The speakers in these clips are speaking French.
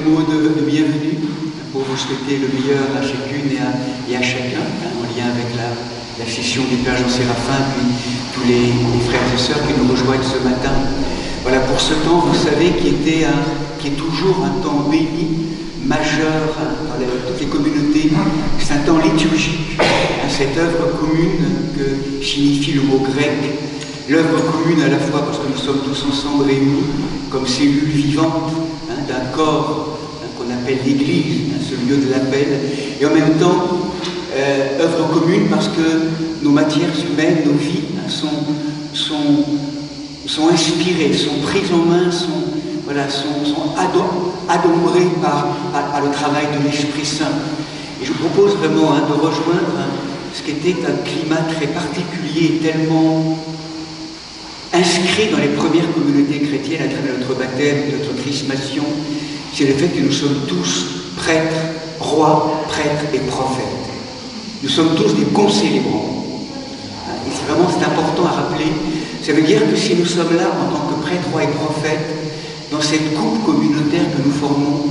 mots de bienvenue pour vous souhaiter le meilleur à chacune et à chacun, en lien avec la session du Père Jean Séraphin, puis tous les frères et sœurs qui nous rejoignent ce matin. Voilà, pour ce temps, vous savez, qui est toujours un temps béni, majeur dans toutes les communautés. C'est un temps liturgique, cette œuvre commune que signifie le mot grec. L'œuvre commune à la fois parce que nous sommes tous ensemble réunis comme cellules vivantes d'un corps qu'on appelle l'Église, ce lieu de l'appel, et en même temps œuvre commune parce que nos matières humaines, nos vies sont inspirées, sont prises en main, sont adombrées par le travail de l'Esprit Saint. Et je vous propose vraiment de rejoindre ce qui était un climat très particulier, tellement inscrit dans les premières communautés chrétiennes à travers notre baptême, notre chrismation, c'est le fait que nous sommes tous prêtres, rois, prêtres et prophètes. Nous sommes tous des concélébrants. Et c'est important à rappeler. Ça veut dire que si nous sommes là en tant que prêtres, rois et prophètes, dans cette coupe communautaire que nous formons,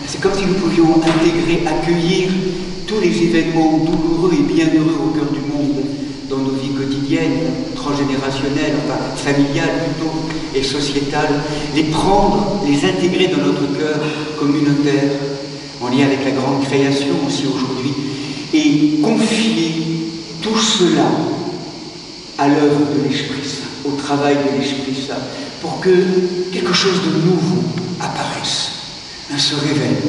c'est comme si nous pouvions intégrer, accueillir tous les événements douloureux et bienheureux au cœur du monde, dans nos vies quotidiennes, transgénérationnelles, enfin familiales plutôt, et sociétales, les prendre, les intégrer dans notre cœur communautaire, en lien avec la grande création aussi aujourd'hui, et confier tout cela à l'œuvre de l'Esprit Saint, au travail de l'Esprit Saint, pour que quelque chose de nouveau apparaisse, se révèle.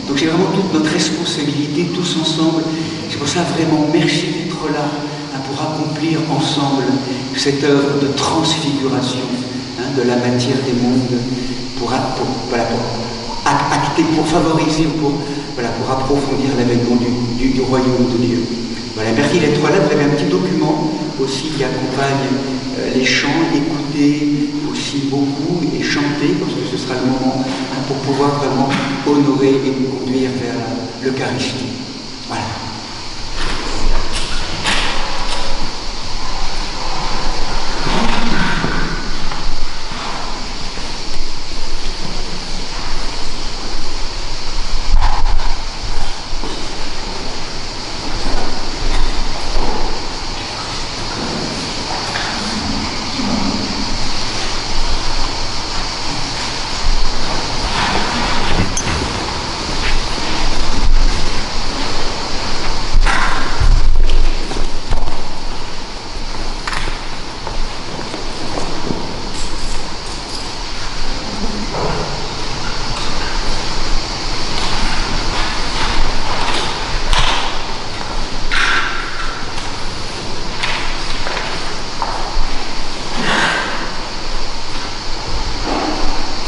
Donc c'est vraiment toute notre responsabilité, tous ensemble. C'est pour ça vraiment merci d'être là, pour accomplir ensemble cette œuvre de transfiguration de la matière des mondes, pour acter, pour favoriser, pour approfondir l'avènement du royaume de Dieu. Voilà, merci d'être là. Vous avez un petit document aussi qui accompagne les chants, écouter aussi beaucoup et chanter, parce que ce sera le moment pour pouvoir vraiment honorer et nous conduire vers l'Eucharistie. Voilà.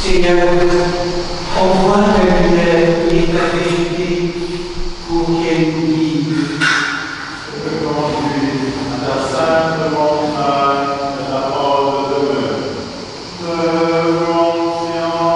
Seigneur, envoie ta lumière et ta vérité pour qu'elle nous guide. Conduis à ta sainte montagne de ta porte de confiance.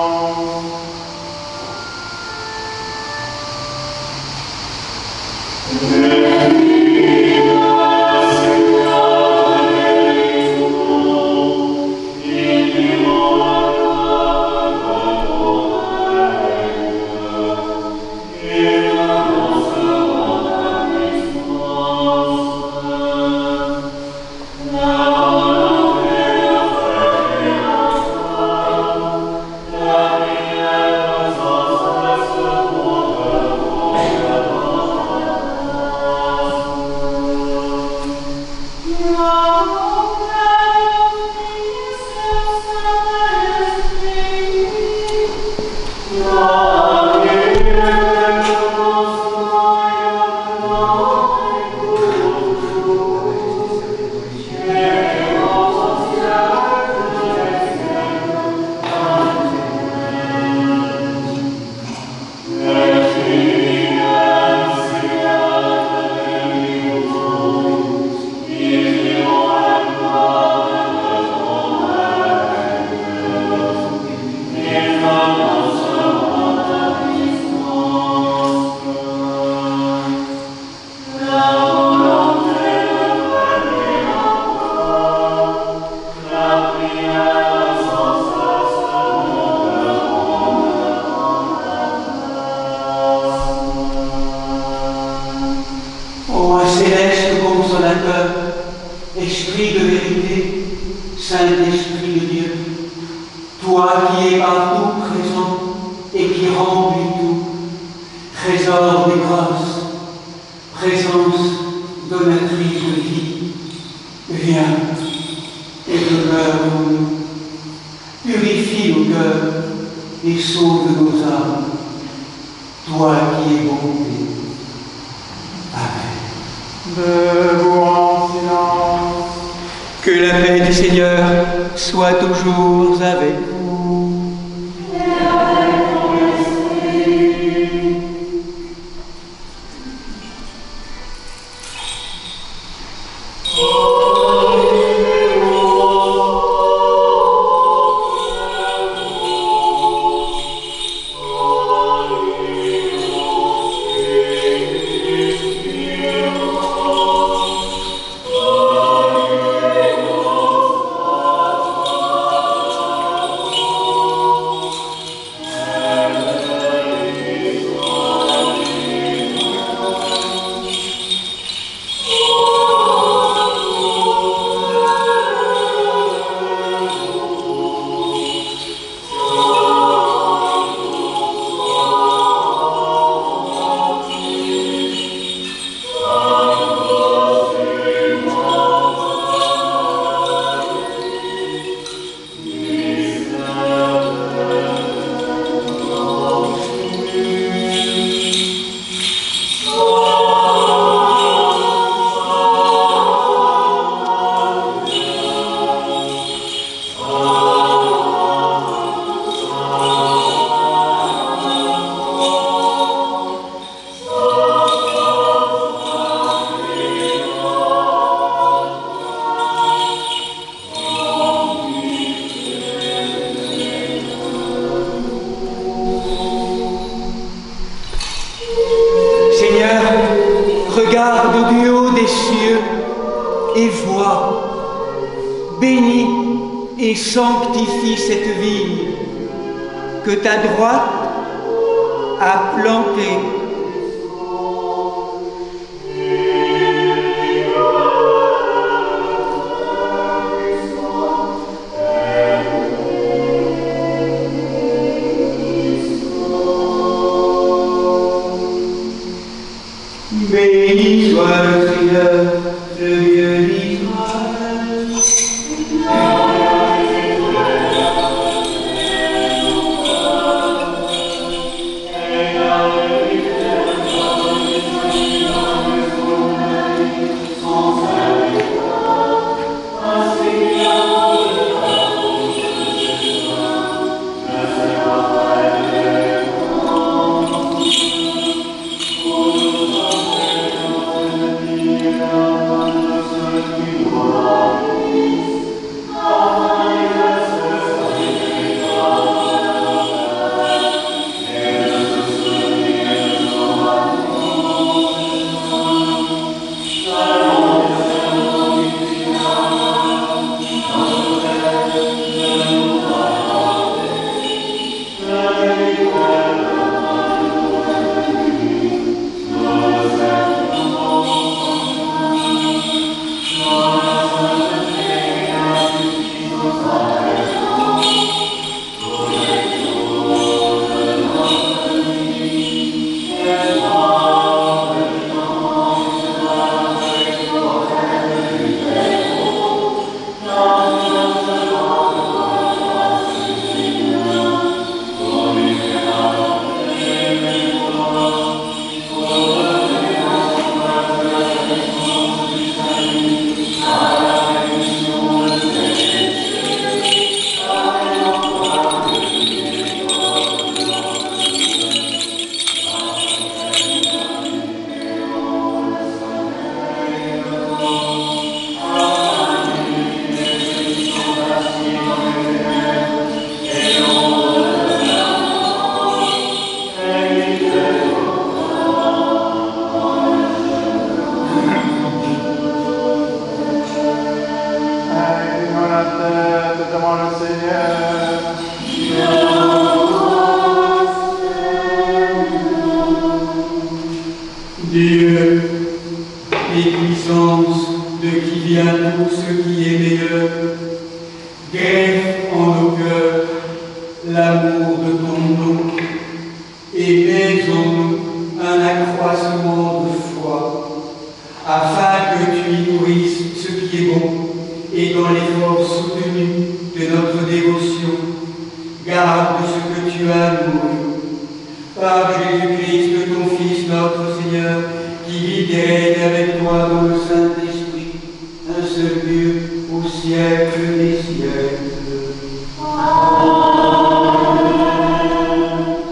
Saint-Esprit de Dieu, toi qui es partout présent et qui remplis tout, trésor des grâces, présence donatrice de vie, viens et demeure en nous, purifie nos cœurs et sauve nos âmes, toi qui es bonté. Amen. Debout en silence. Que la paix du Seigneur soit toujours avec vous. Regarde du haut des cieux et vois, bénis et sanctifie cette vigne que ta droite a plantée. Béni soit le Seigneur, le Dieu d'Israël. Dieu, et puissance de qui vient tout ce qui est meilleur, greffe en nos cœurs l'amour de ton nom et mets en nous un accroissement de foi, afin que tu y nourrisses ce qui est bon et dans l'effort soutenu de notre dévotion, garde ce que tu as nourri. Par Jésus-Christ, ton Fils, notre Seigneur, qui vit et règne avec toi dans le Saint-Esprit, un seul Dieu, au siècle des siècles.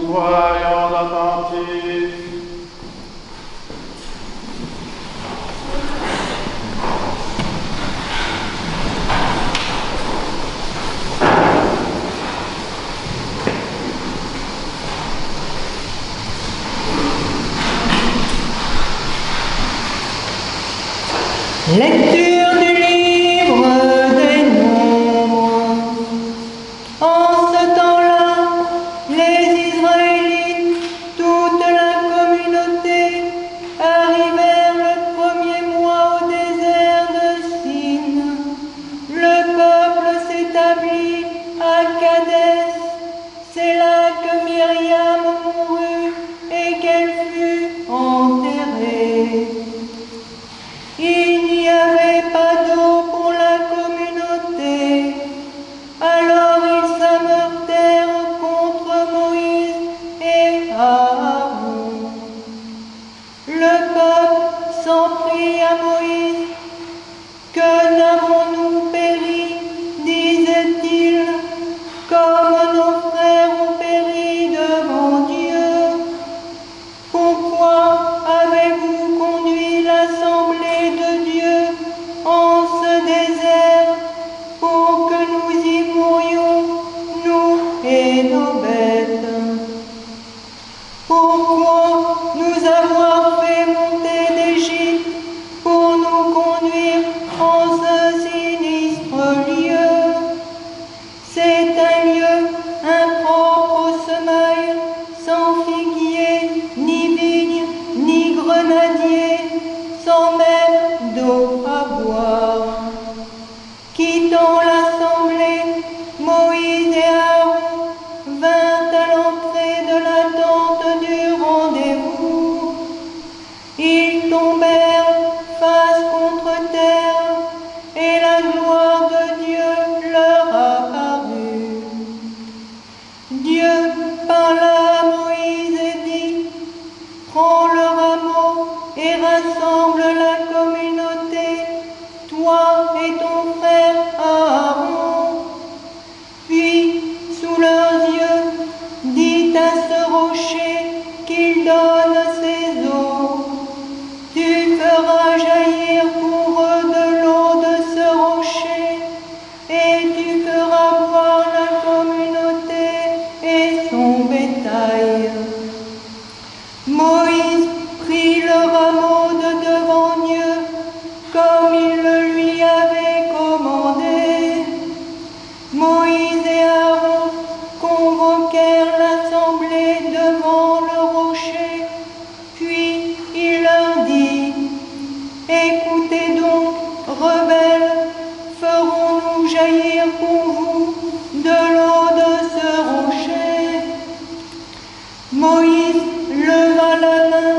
Soyons attentifs. Lecture du livre des Nombres. En ce temps-là, les Israélites, toute la communauté, arrivèrent le premier mois au désert de Sin. Le peuple s'établit à Kadès. C'est là que Myriam mourut et qu'elle fut enterrée. Il n'y avait pas d'eau pour la communauté. Alors ils s'ameurtèrent contre Moïse et Aaron. Le peuple s'en prit à Moïse. Que n'avons-nous péri, disait-il, comme nos frères ont péri devant Dieu? Pourquoi avez-vous conduit l'assemblée de Dieu en ce désert pour que nous y mourions, nous et nos bêtes? Pourquoi nous avoir fait monter d'Égypte pour nous conduire en ce sinistre lieu? C'est un lieu impropre au semail, sans figuier, ni vigne, ni grenadier, sans même d'eau à boire. Quittant l'assemblée, Moïse et Aaron vinrent à l'entrée de la tente du rendez-vous. Ils tombèrent face contre terre, et la gloire de Dieu leur apparut. Dieu parla à Moïse et dit: prends le rameau et rassemble la communauté, toi et ton frère Aaron. Puis, sous leurs yeux, dis à ce rocher qu'il donne ses eaux. Tu feras jaillir pour eux de l'eau de ce rocher, et tu feras boire la communauté et son bétail. Moïse prit le rameau de devant Dieu, comme il le lui avait commandé. Moïse et Aaron convoquèrent l'assemblée devant le rocher, puis il leur dit: écoutez donc, rebelles, ferons-nous jaillir pour vous de l'eau de ce rocher? Moïse leva la main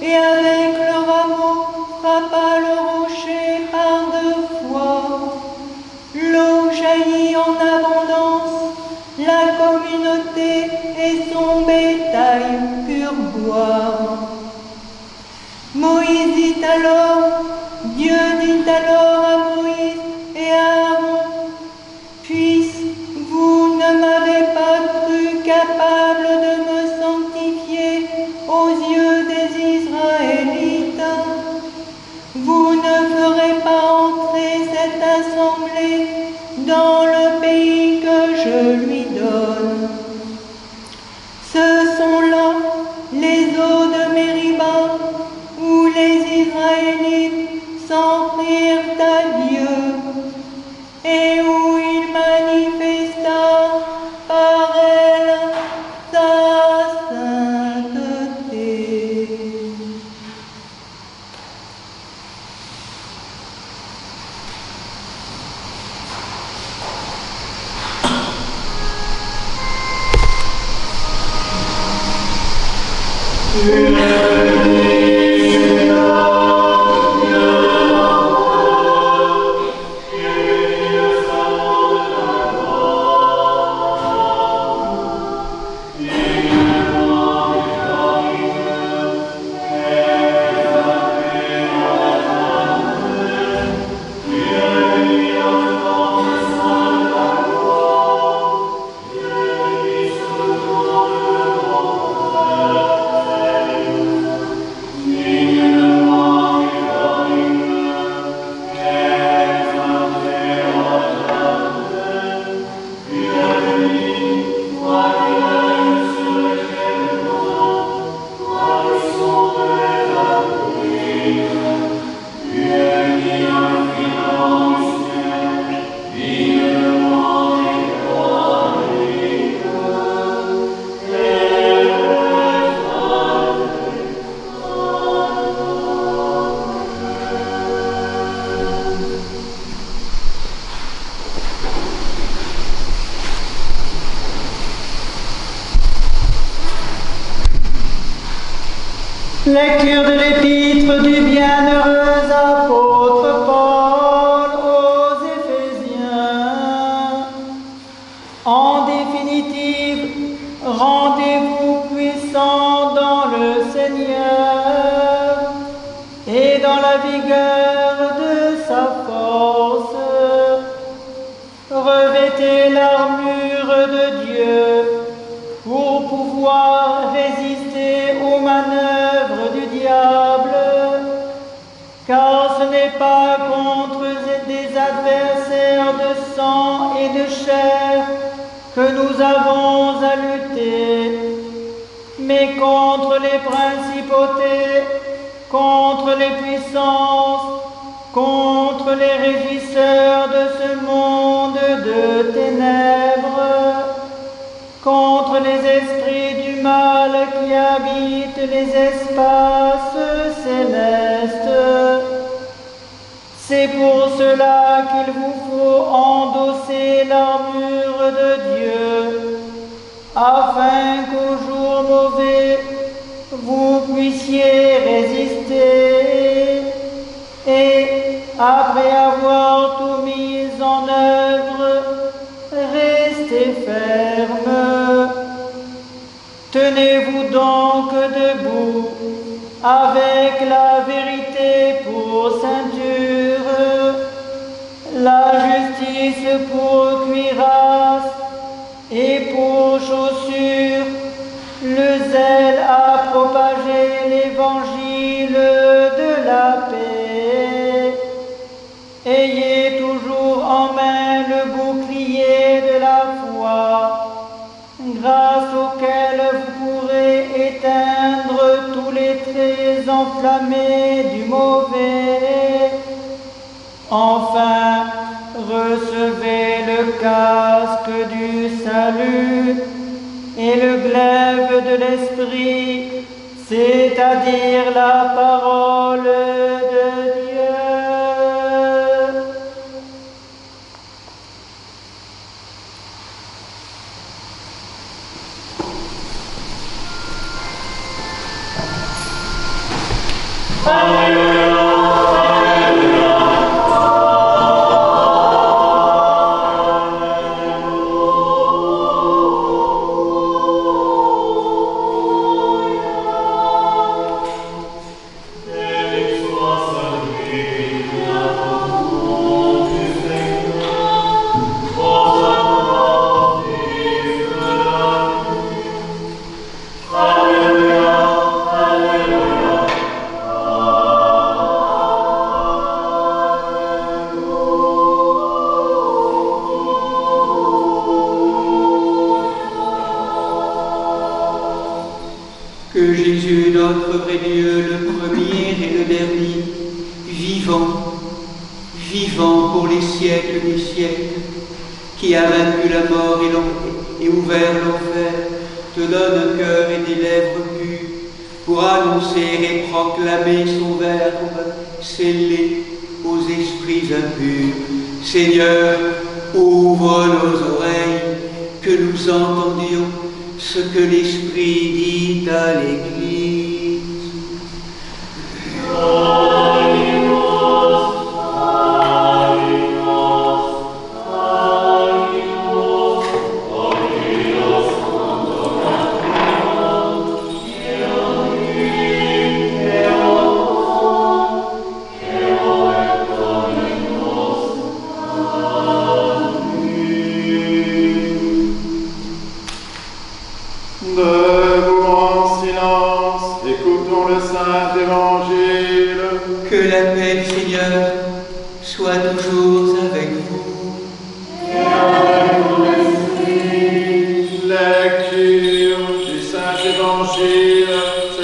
et avec le rameau frappa le rocher par 2 fois. L'eau jaillit en abondance, la communauté et son bétail purent boire. Moïse dit alors, Dieu dit alors à Moïse et à Aaron: puisse-vous ne m'avez pas cru capable de me sanctifier aux yeux des Israélites, vous ne ferez pas entrer cette assemblée dans le pays que je lui donne. Ce sont là les eaux de Mériba, où les Israélites s'en prirent Lecture de l'épître du bienheureux apôtre Paul aux Éphésiens. En définitive, rendez-vous puissants dans le Seigneur et dans la vigueur de sa force. Revêtez l'armure de Dieu pour pouvoir résister aux manœuvres du diable, car ce n'est pas contre des adversaires de sang et de chair que nous avons à lutter, mais contre les principautés, contre les puissances, contre les régisseurs de ce monde de ténèbres, contre les esprits du mal qui habitent les espaces célestes. C'est pour cela qu'il vous faut endosser l'armure de Dieu, afin qu'au jour mauvais, vous puissiez résister et, après avoir tout mis en œuvre, restez ferme. Tenez-vous donc debout, avec la vérité pour ceinture, la justice pour cuirasse et pour chaussure, le zèle à propager l'évangile de la paix. Ayez toujours en main le bouclier de la foi, grâce auquel vous pourrez éteindre tous les traits enflammés du mauvais. Enfin, recevez le casque du salut et le glaive de l'esprit, c'est-à-dire la parole de Dieu. Que Jésus, notre vrai Dieu, le premier et le dernier, vivant, vivant pour les siècles des siècles, qui a vaincu la mort et ouvert l'enfer, te donne un cœur et des lèvres pures pour annoncer et proclamer son verbe scellé aux esprits impurs. Seigneur, ouvre nos oreilles, que nous entendions ce que l'Esprit dit à l'Église.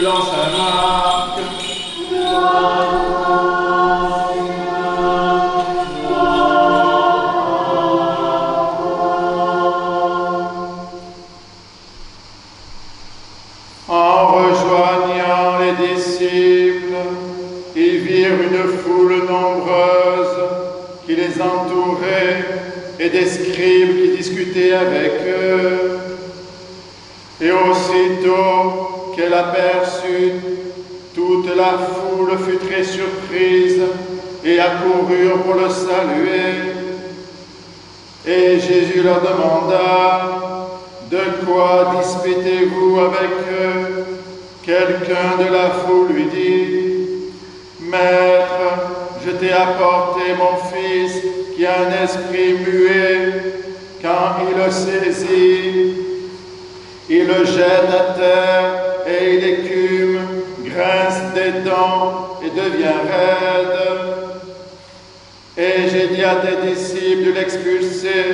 selon sa marque. En rejoignant les disciples, ils virent une foule nombreuse qui les entourait et des scribes qui discutaient avec eux. Et aussitôt qu'elle aperçut, toute la foule fut très surprise et accoururent pour le saluer. Et Jésus leur demanda: de quoi disputez-vous avec eux? Quelqu'un de la foule lui dit: Maître, je t'ai apporté mon fils qui a un esprit muet. Quand il le saisit, il le jette à terre et il écume, grince des dents et devient raide. Et j'ai dit à tes disciples de l'expulser,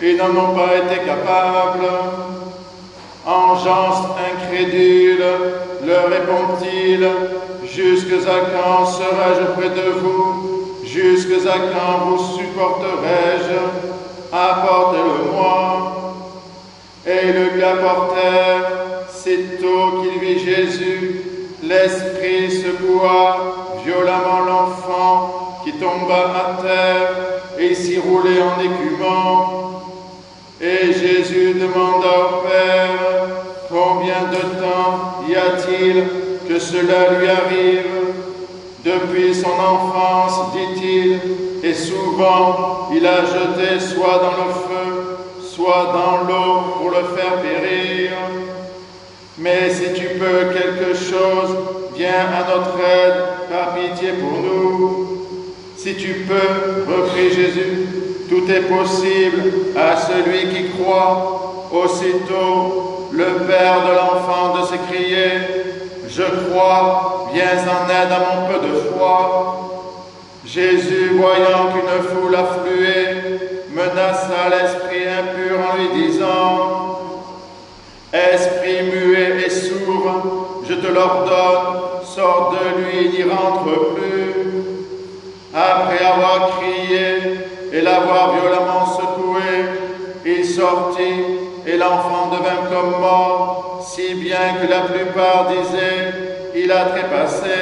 et ils n'en ont pas été capables. Engeance incrédule, leur répond-il, jusqu'à quand serai-je auprès de vous? Jusqu'à quand vous supporterai-je? Apportez-le-moi. Et ils le lui apportèrent. Sitôt qu'il vit Jésus, l'esprit secoua violemment l'enfant qui tomba à terre et s'y roulait en écumant. Et Jésus demanda au Père: combien de temps y a-t-il que cela lui arrive? Depuis son enfance, dit-il, et souvent il a jeté soit dans le feu, soit dans l'eau pour le faire périr. Mais si tu peux quelque chose, viens à notre aide, par pitié pour nous. Si tu peux, reprit Jésus, tout est possible à celui qui croit. Aussitôt, le père de l'enfant de s'écrier: je crois, viens en aide à mon peu de foi. Jésus, voyant qu'une foule affluait, menaça l'esprit impur en lui disant: esprit muet et sourd, je te l'ordonne, sors de lui, n'y rentre plus. Après avoir crié et l'avoir violemment secoué, il sortit et l'enfant devint comme mort, si bien que la plupart disaient: il a trépassé.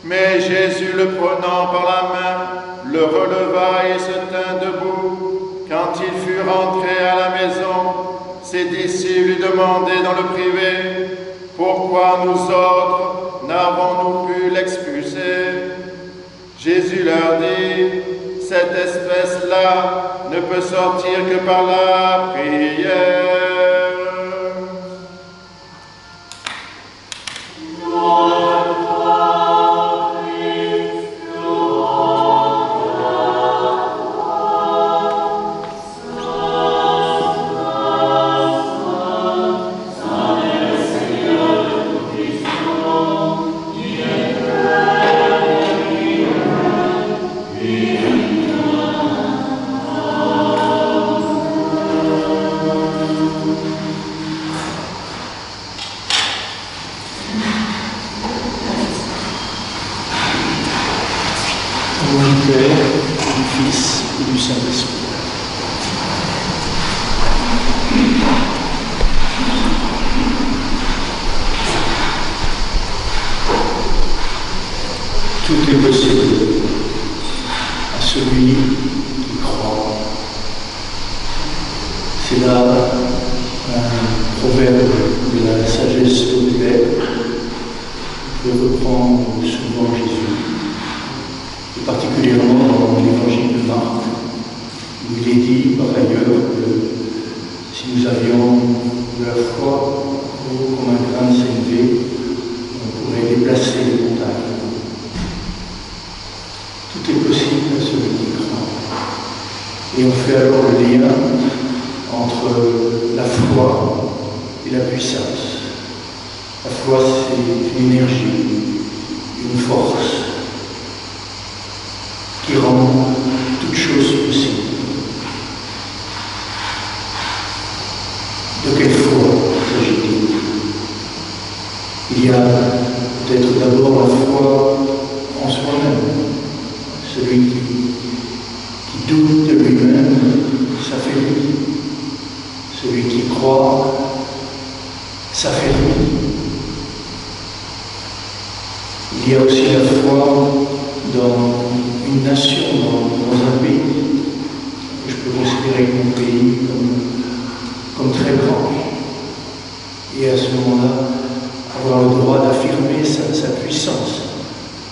Mais Jésus, le prenant par la main, le releva et se tint debout. Quand il fut rentré à la maison, ses disciples lui demandaient dans le privé: pourquoi nous autres n'avons-nous pu l'expulser? Jésus leur dit: cette espèce-là ne peut sortir que par la prière. Du Père, du Fils et du Saint-Esprit. Tout est possible à celui qui croit. C'est là un proverbe de la sagesse populaire que reprend souvent Jésus, et particulièrement dans l'évangile de Marc, où il est dit par ailleurs que si nous avions de la foi comme un grain de sélvé, on pourrait déplacer les montagnes. Tout est possible à celui qui croit. Et on fait alors le lien entre la foi et la puissance. La foi, c'est une énergie, une force qui rend toute chose possible. De quelle foi s'agit-il? Il y a peut-être d'abord la foi en soi-même. Celui qui doute de lui-même s'affaiblit. Celui qui croit s'affaiblit. Il y a aussi la foi dans une nation, dans un pays. Je peux considérer mon pays comme très grand. Et à ce moment-là, avoir le droit d'affirmer sa puissance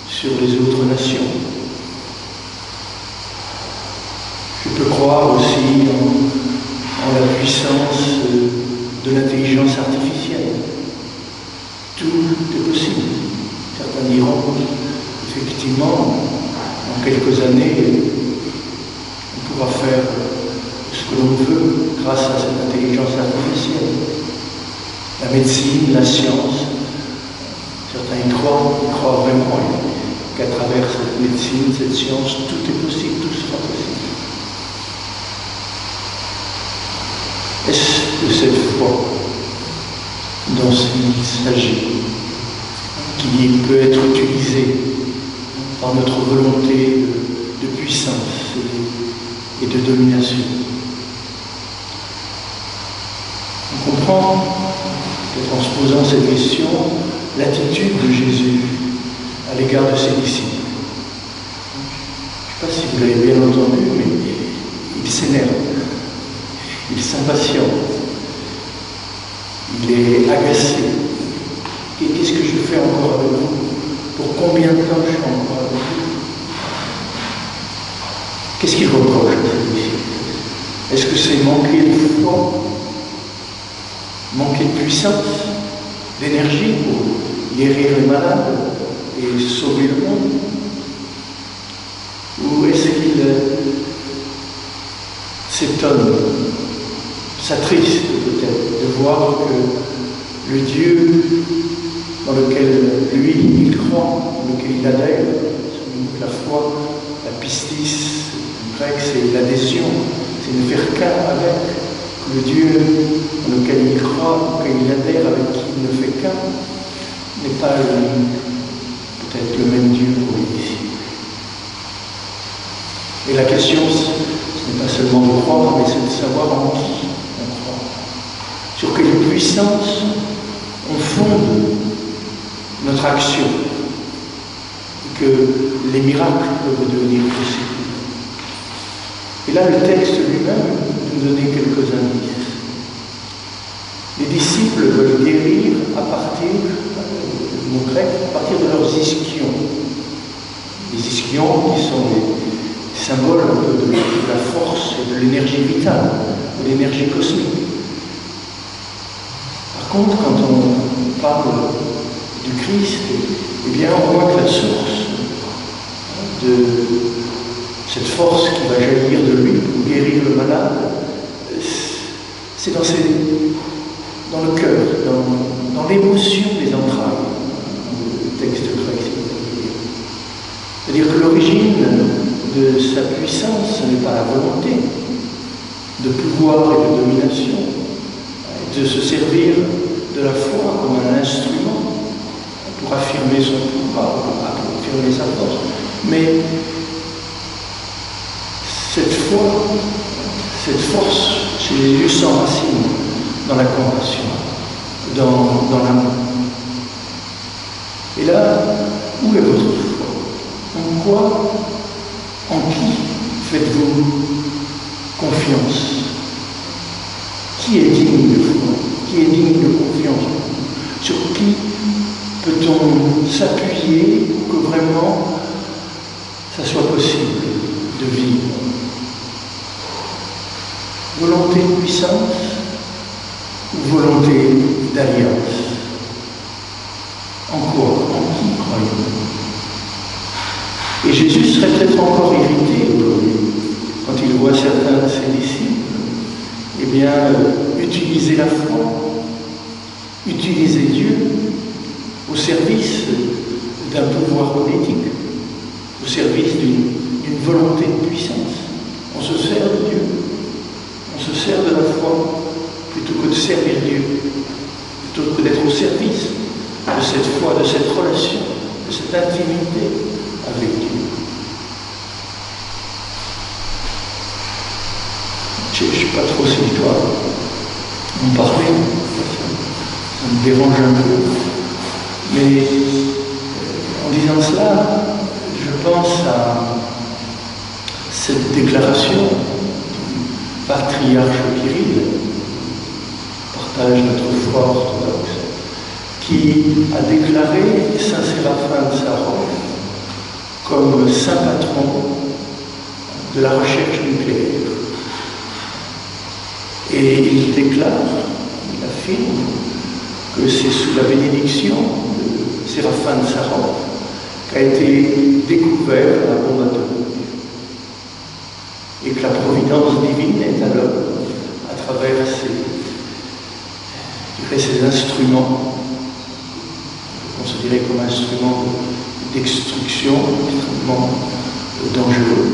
sur les autres nations. Je peux croire aussi en la puissance de l'intelligence artificielle. Tout est possible. Certains diront, effectivement, en quelques années, on pourra faire ce que l'on veut grâce à cette intelligence artificielle. La médecine, la science, certains y croient vraiment qu'à travers cette médecine, cette science, tout est possible, tout sera possible. Est-ce de cette foi dont il s'agit, qui peut être utilisée par notre volonté de puissance et de domination? On comprend, peut-être en se posant cette question, l'attitude de Jésus à l'égard de ses disciples. Je ne sais pas si vous l'avez bien entendu, mais il s'énerve, il s'impatiente, il est agacé. Et qu'est-ce que je fais encore avec vous? Pour combien de temps je suis encore avec vous? Qu'est-ce qu'il reproche à ses disciples? Est-ce que c'est manquer de foi, manquer de puissance, d'énergie pour guérir les malades et sauver le monde? Ou est-ce qu'il s'étonne, s'attriste peut-être de voir que le Dieu dans lequel lui il croit, dans lequel il adhère, la foi, la pistis, en grec c'est l'adhésion, c'est ne faire qu'un avec, que le Dieu dans lequel il croit, auquel il adhère, avec qui il ne fait qu'un, n'est pas peut-être le même Dieu pour lui ici. Et la question, ce n'est pas seulement de croire, mais c'est de savoir en qui on croit. Sur quelle puissance on fonde notre action, et que les miracles peuvent devenir possibles. Et là, le texte lui-même nous donnait quelques indices. Les disciples veulent guérir à partir, le mot grec, à partir de leurs ischions. Les ischions qui sont les symboles un peu de la force et de l'énergie vitale, de l'énergie cosmique. Par contre, quand on parle du Christ, eh bien, on voit que la source de cette force qui va jaillir de lui pour guérir le malade, c'est dans le cœur, dans l'émotion des entrailles, le texte grec. C'est-à-dire que l'origine de sa puissance, ce n'est pas la volonté de pouvoir et de domination, de se servir de la foi comme un instrument pour affirmer son pouvoir, pour affirmer sa force. Mais cette foi, cette force chez Jésus s'enracine dans la compassion, dans l'amour. Et là, où est votre foi? En quoi, en qui faites-vous confiance? Qui est digne de foi? Qui est digne de confiance? Sur qui peut-on s'appuyer pour que vraiment ça soit possible de vivre? Volonté de puissance ou volonté d'alliance? En quoi? En qui croyons-nous? Et Jésus serait peut-être encore irrité aujourd'hui quand il voit certains de ses disciples utiliser la foi, utiliser Dieu au service d'un pouvoir politique, au service d'une volonté de puissance. On se sert de Dieu, on se sert de la foi plutôt que de servir Dieu, plutôt que d'être au service de cette foi, de cette relation, de cette intimité avec Dieu. Je ne sais pas trop si je dois en parler, ça me dérange un peu. Mais en disant cela, je pense à cette déclaration du patriarche Kirill, partage notre foi orthodoxe, qui a déclaré Saint Séraphin de Sarov comme saint patron de la recherche nucléaire. Et il déclare, il affirme, que c'est sous la bénédiction de Séraphin de Sarov qu'a été découverte la bombe atomique. Et que la providence divine est à l'œuvre à travers ces instruments, considérés comme instruments d'exstruction extrêmement dangereux.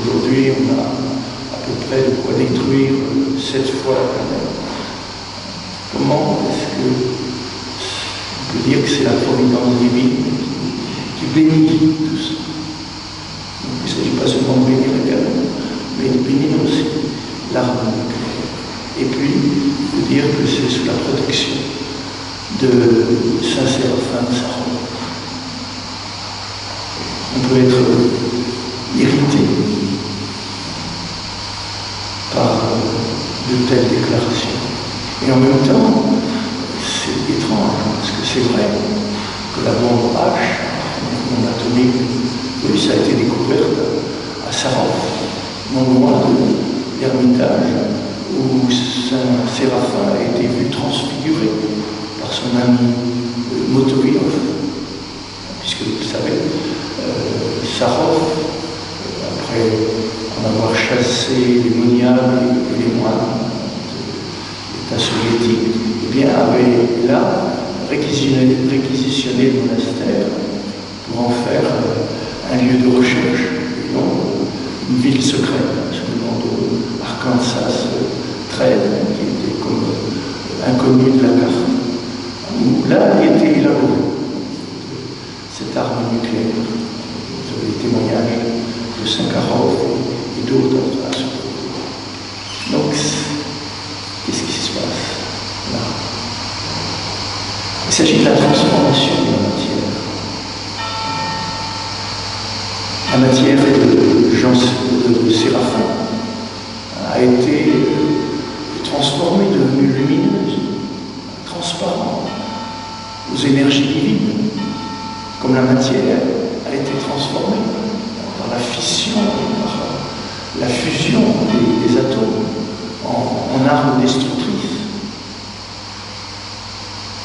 Aujourd'hui, on a à peu près de quoi détruire 7 fois la planète. Comment est-ce qu'on peut dire que c'est la providence divine qui bénit tout ça? Donc, il ne s'agit pas seulement de bénir les canons, mais de bénir aussi l'arme nucléaire. Et puis, de dire que c'est sous la protection de Saint Séraphin de Sarov. On peut être irrité par de telles déclarations. Et en même temps, c'est étrange, parce que c'est vrai que la bombe H, la bombe atomique russe, a été découverte à Sarov, non loin de l'Ermitage, où Saint Séraphin a été vu transfiguré par son ami Motovilov, puisque vous le savez, Sarov, après en avoir chassé les moniales et les moines de l'État soviétique, eh bien, avait là réquisitionné le monastère pour en faire un lieu de recherche, et non une ville secrète, sous le nom de Arkansas 13, qui était comme inconnu de la carte, où là a été élaborée cette arme nucléaire. Vous avez les témoignages de Sakharov et d'autres à ce propos. Donc, qu'est-ce qui se passe là? Il s'agit de la transformation de la matière. La matière de Séraphin a été transformée, devenue lumineuse, transparente, aux énergies divines, comme la matière a été transformée par la fission, par la fusion des atomes en armes destructrices.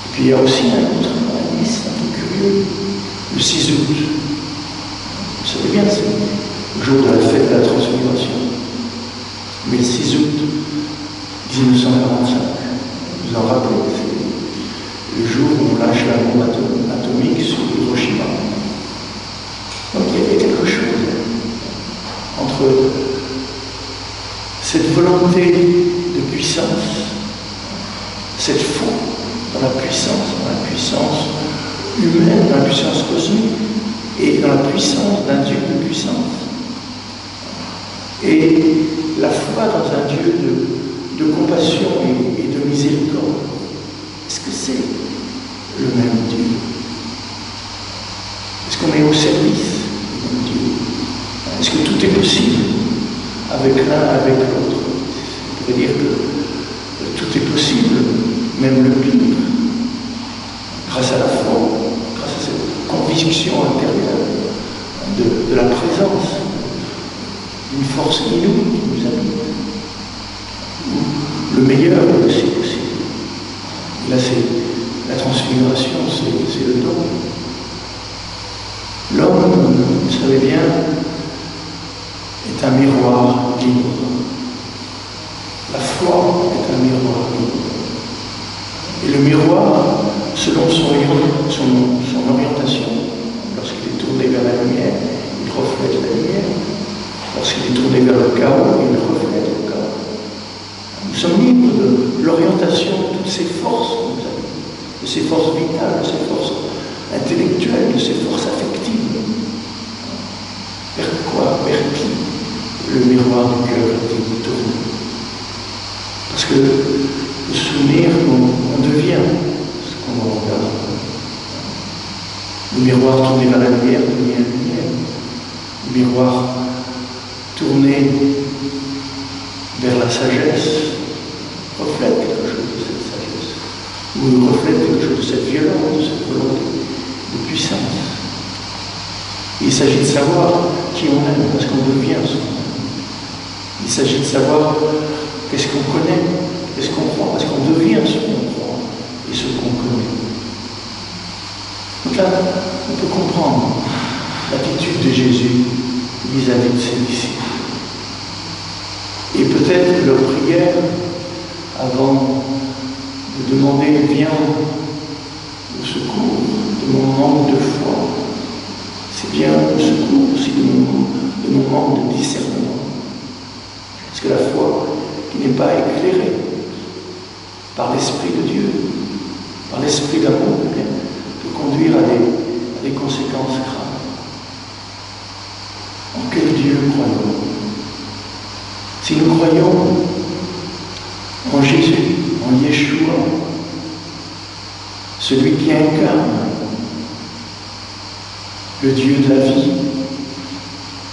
Et puis il y a aussi un autre indice un peu curieux, le 6 août. Vous savez bien, c'est le jour de la fête de la transfiguration. Mais le 6 août 1945, vous en rappelez, c'est le jour où on lâche la bombe atomique sur Hiroshima. Donc il y avait quelque chose entre cette volonté de puissance, cette foi dans la puissance humaine, dans la puissance cosmique, et dans la puissance d'un Dieu de puissance. Et la foi dans un Dieu de compassion et de miséricorde. Est-ce que c'est le même Dieu? Est-ce qu'on est au service du même Dieu? Est-ce que tout est possible avec l'un, avec l'autre? On pourrait dire que tout est possible, même le pire, grâce à la foi, grâce à cette conviction intérieure de la présence d'une force inouïe qui nous habite. Le meilleur est aussi possible. Et là, c'est la transfiguration, c'est le don. L'homme, vous savez bien, est un miroir libre. La foi est un miroir libre. Et le miroir, selon son orientation, lorsqu'il est tourné vers la lumière, il reflète la lumière. Lorsqu'il est tourné vers le chaos, il reflète le chaos. Nous sommes libres de l'orientation de toutes ces forces, de ces forces vitales, de ces forces de ces forces affectives. Vers quoi? Vers qui le miroir du cœur est tourné? Parce que le souvenir, on devient ce qu'on regarde. Le miroir tourné vers la lumière devient la lumière. Le miroir tourné vers la sagesse reflète quelque chose de cette sagesse, ou reflète quelque chose de cette violence, de cette volonté de puissance. Il s'agit de savoir qui on est, parce qu'on devient ce qu'on est. Il s'agit de savoir qu'est-ce qu'on connaît, qu'est-ce qu'on croit, parce qu'on devient ce qu'on croit et ce qu'on connaît. Donc là, on peut comprendre l'attitude de Jésus vis-à-vis de ses disciples. Et peut-être que leur prière, avant de demander viens au secours de mon manque de foi, c'est bien au secours aussi de mon manque de discernement. Parce que la foi qui n'est pas éclairée par l'Esprit de Dieu, par l'Esprit d'amour, peut conduire à des conséquences graves. En quel Dieu croyons-nous? Si nous croyons en Jésus, en Yeshua, celui qui incarne le Dieu de la vie,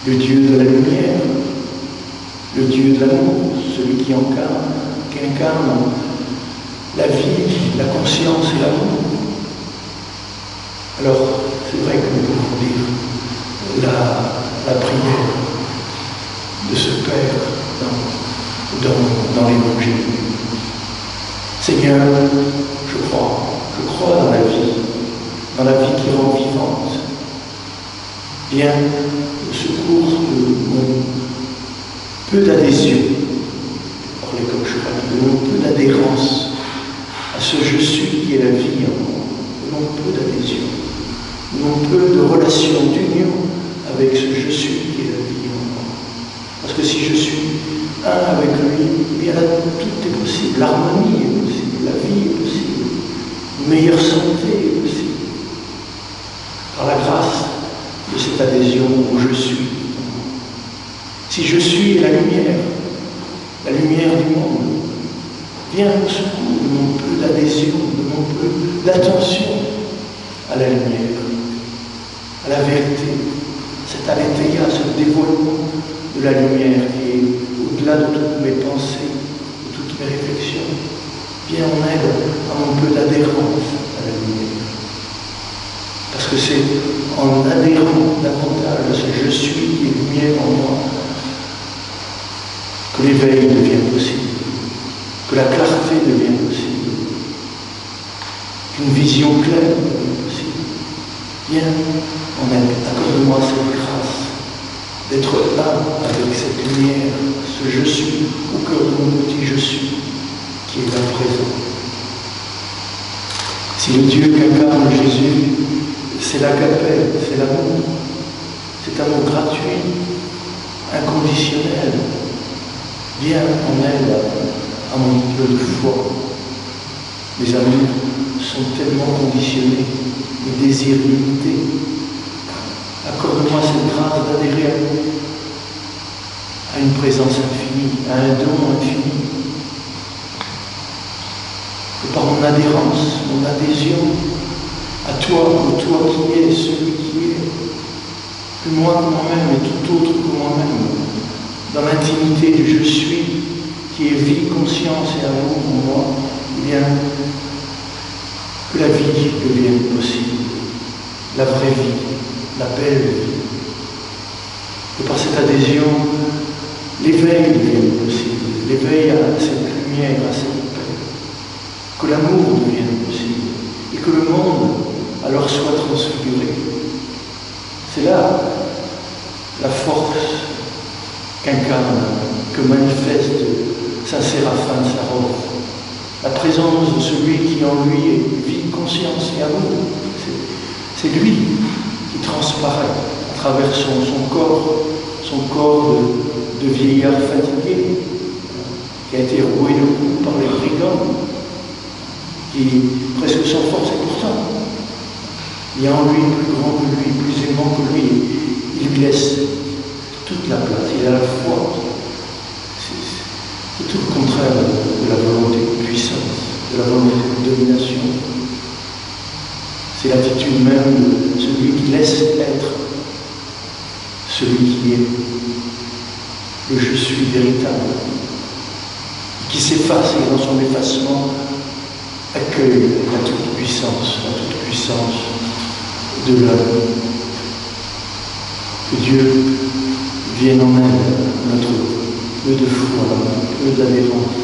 le Dieu de la lumière, le Dieu de l'amour, celui qui incarne la vie, la conscience et l'amour. Alors, c'est vrai que nous pouvons dire la prière de ce Père dans l'Évangile. Seigneur, je crois dans la vie qui rend vivante. Viens au secours de mon peu d'adhésion, parler comme je crois, de mon peu d'adhérence à ce je suis qui est la vie en moi, de mon peu d'adhésion, de mon peu de relation, d'union avec ce je suis qui est la vie en moi. Parce que si je suis un avec lui, eh bien là, tout est possible, l'harmonie est possible, la vie est possible, une meilleure santé est possible. Par la grâce de cette adhésion où je suis. Si je suis la lumière du monde, viens au secours de mon peu d'adhésion, de mon peu d'attention à la lumière, à la vérité, cet aletheia, ce dévoilement de la lumière qui est au-delà de toutes mes pensées, de toutes mes réflexions. Viens en aide à mon peu d'adhérence à la lumière. Parce que c'est en adhérant davantage à ce je suis qui est lumière en moi que l'éveil devient possible, que la clarté devient possible, qu'une vision claire devient possible. Viens en aide, accorde-moi cette grâce d'être un avec cette lumière, ce je suis au cœur de mon petit je suis qui est là présent. Si le Dieu qu'incarne Jésus, c'est l'agapé, c'est l'amour, cet amour gratuit, inconditionnel, viens en aide à mon peu de foi. Les amours sont tellement conditionnés, les désirs limités. Accorde-moi cette grâce d'adhérer à une présence infinie, à un don infini. Que par mon adhérence, mon adhésion à toi, au toi qui es, celui qui est, plus moi que moi-même et tout autre que moi-même, dans l'intimité du je suis, qui est vie, conscience et amour en moi, eh bien, que la vie devienne possible, la vraie vie, la belle vie. Que par cette adhésion, l'éveil devienne possible, l'éveil à cette lumière, à cette paix. Que l'amour devienne possible et que le monde alors soit transfiguré. C'est là la force qu'incarne, que manifeste Saint Séraphin de Sarov. La présence de celui qui en lui est vie, conscience et amour. C'est lui qui transparaît à travers son corps de vieillard fatigué, qui a été roué de coups par les brigands, qui presque sans force et pourtant Il y a en lui plus grand que lui, plus aimant que lui. Il lui laisse toute la place. Il a la foi. C'est tout le contraire de la volonté de puissance, de la volonté de domination. C'est l'attitude même de celui qui laisse être celui qui est le je suis véritable, qui s'efface et dans son effacement accueille la toute-puissance de l'homme. Que Dieu vienne en aide notre peu de foi, peu d'adhérence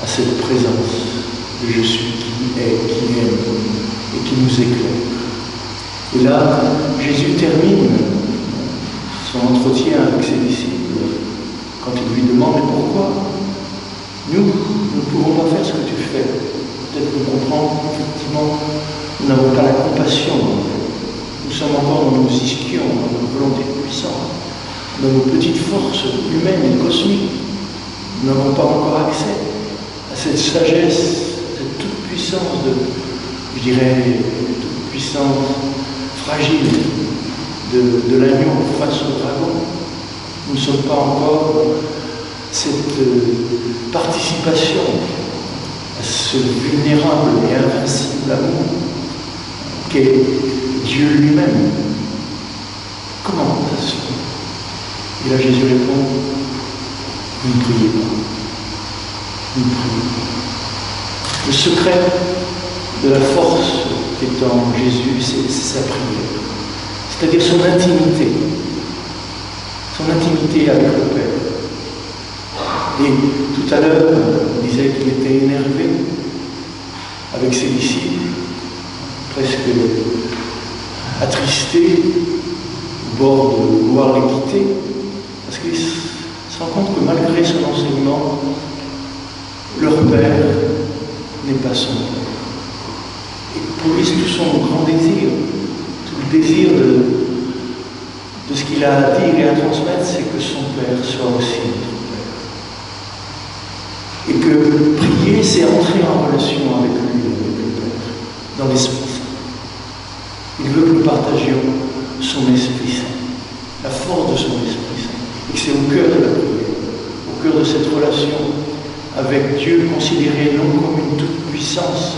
à cette présence de je suis qui est, qui aime et qui nous éclaire. Et là, Jésus termine son entretien avec ses disciples quand il lui demande « Mais pourquoi nous ne pouvons pas faire ce que tu fais ?» Peut-être nous comprendre qu'effectivement, nous n'avons pas la compassion. Nous sommes encore dans nos ischions, dans nos volontés puissantes, dans nos petites forces humaines et cosmiques. Nous n'avons pas encore accès à cette sagesse, cette toute-puissance je dirais, toute puissance fragile de l'agneau face au dragon. Nous ne sommes pas encore cette participation à ce vulnérable et invincible amour qu'est Dieu lui-même. Comment ça se fait? Et là Jésus répond, vous ne priez pas. Vous ne priez pas. Le secret de la force qui est en Jésus, c'est sa prière. C'est-à-dire son intimité avec le Père. Et tout à l'heure, on disait qu'il était énervé avec ses disciples, presque attristé, au bord de vouloir les quitter, parce qu'il se rend compte que malgré son enseignement, leur Père n'est pas son Père. Et pour lui, tout son grand désir, tout le désir de ce qu'il a à dire et à transmettre, c'est que son Père soit aussi notre Père. Et que prier, c'est entrer en relation avec lui, avec le Père, dans l'Esprit Saint. Il veut que nous partagions son Esprit Saint, la force de son Esprit Saint. Et que c'est au cœur de la prière, au cœur de cette relation avec Dieu, considéré non comme une toute-puissance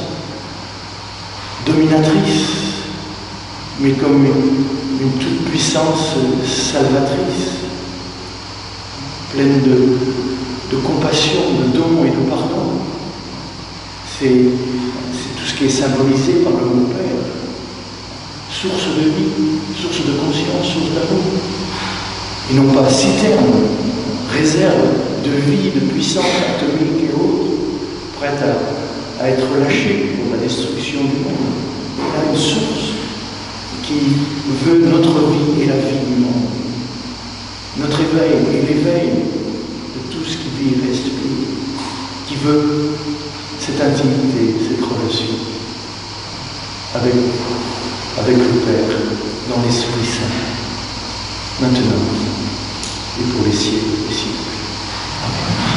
dominatrice, mais comme une toute-puissance salvatrice, pleine de compassion, de don et de pardon. C'est tout ce qui est symbolisé par le mot Père. Source de vie, source de conscience, source d'amour. Et non pas citerne, réserve de vie, de puissance atomique et autres, prête à être lâchée pour la destruction du monde. Il a une source qui veut notre vie et la vie du monde. Notre éveil et l'éveil de tout ce qui vit et respire, qui veut cette intimité, cette relation avec le Père dans l'Esprit Saint, maintenant et pour les siècles des siècles. Amen.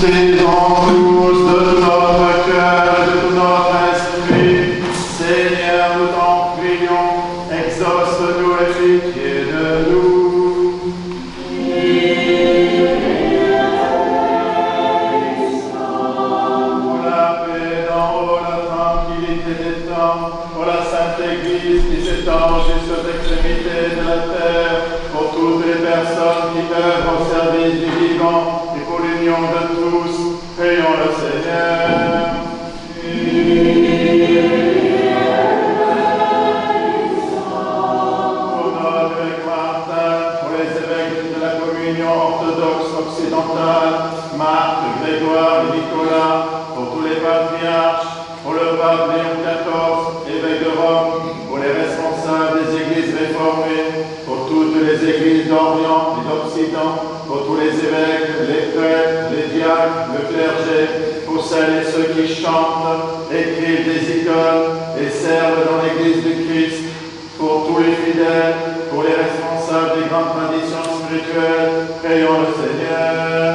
Désormais tous de tout notre cœur et de tout notre esprit, Seigneur, nous t'en prions, exauce-nous et pitié de nous. Pour la paix d'en haut, la tranquillité des temps, pour la Sainte Église qui s'étend jusqu'aux extrémités de la terre, pour toutes les personnes qui œuvrent au service du vivant, et pour l'union de tous, prions le Seigneur. patriarches, pour le pape Léon XIV, évêque de Rome, pour les responsables des églises réformées, pour toutes les églises d'Orient et d'Occident, pour tous les évêques, les prêtres, les diacres, le clergé, pour celles et ceux qui chantent, écrivent des icones et servent dans l'église du Christ, pour tous les fidèles, pour les responsables des grandes traditions spirituelles, prions le Seigneur.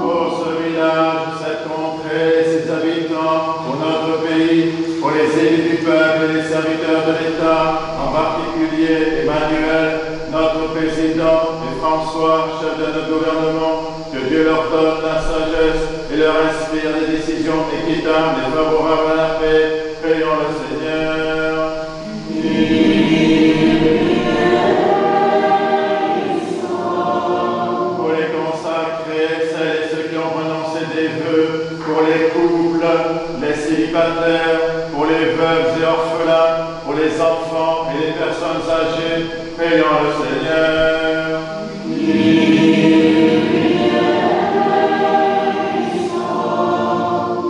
Pour ce village, cette contrée, ses habitants, pour notre pays, pour les élus du peuple et les serviteurs de l'État, en particulier Emmanuel, notre président, et François, chef de notre gouvernement, que Dieu leur donne la sagesse et leur inspire des décisions équitables et favorables à la paix. Prions le Seigneur. Pour les consacrés, celles et ceux qui ont renoncé des vœux, pour les couples, les célibataires, pour les veuves et orphelins, pour les enfants et les personnes âgées, prions le Seigneur.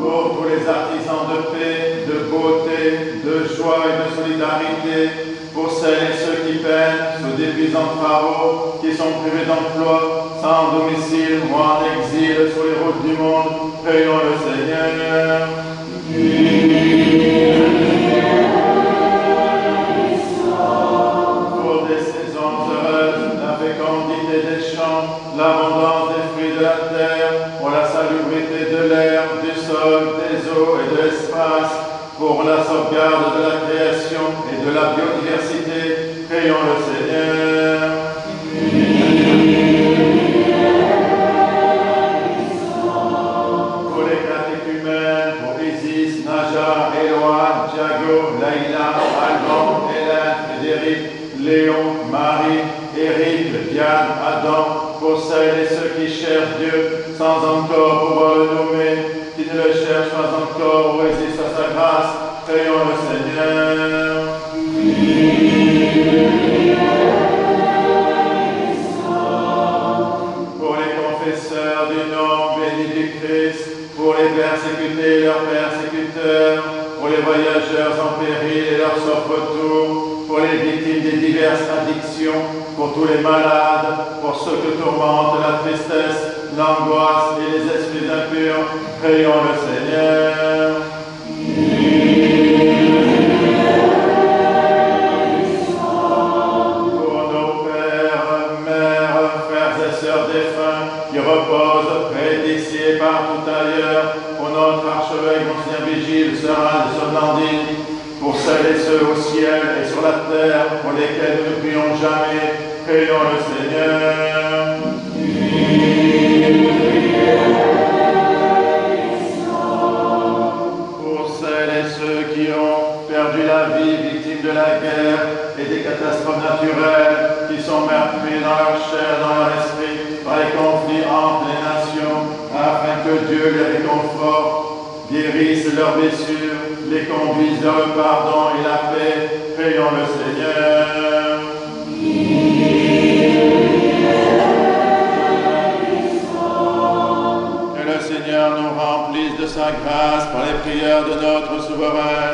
Pour tous les artisans de paix, de beauté, de joie et de solidarité, pour celles et ceux qui peinent sous d'épuisants travaux, qui sont privés d'emploi, sans domicile ou en exil sur les routes du monde, prions le Seigneur. Pour des saisons heureuses, la fécondité des champs, l'abondance des fruits de la terre, pour la salubrité de l'air, du sol, des eaux et de l'espace, pour la sauvegarde de la création et de la biodiversité, prions le Seigneur. Pour les catéchumènes, pour Isis, Naja, Éloi, Thiago, Laïla, Alban, Hélène, Frédéric, Léon, Marie, Éric, Diane, Adam, pour celles et ceux qui cherchent Dieu sans encore pouvoir le nommer, qui ne le cherchent pas encore ou résistent à sa grâce, prions le Seigneur. Pour les confesseurs du nom béni du Christ, pour les persécutés et leurs persécuteurs, pour les voyageurs en péril et leurs sauf retour, pour les victimes des diverses addictions, pour tous les malades, pour ceux que tourmente la tristesse, l'angoisse et les esprits impurs, prions le Seigneur. Pour nos pères, mères, frères et sœurs défunts qui reposent près d'ici et partout ailleurs, pour notre archevêque Monseigneur Vigile, Serin de Somnandine, pour celles et ceux au ciel et sur la terre, pour lesquels nous ne prions jamais, prions le Seigneur. Pour celles et ceux qui ont perdu la vie, victimes de la guerre et des catastrophes naturelles, qui sont meurtris dans leur chair, dans leur esprit, par les conflits entre les nations, afin que Dieu les réconforte, guérisse leurs blessures, les conduise vers le pardon et la paix, prions le Seigneur. Que le Seigneur nous remplisse de sa grâce par les prières de notre souverain,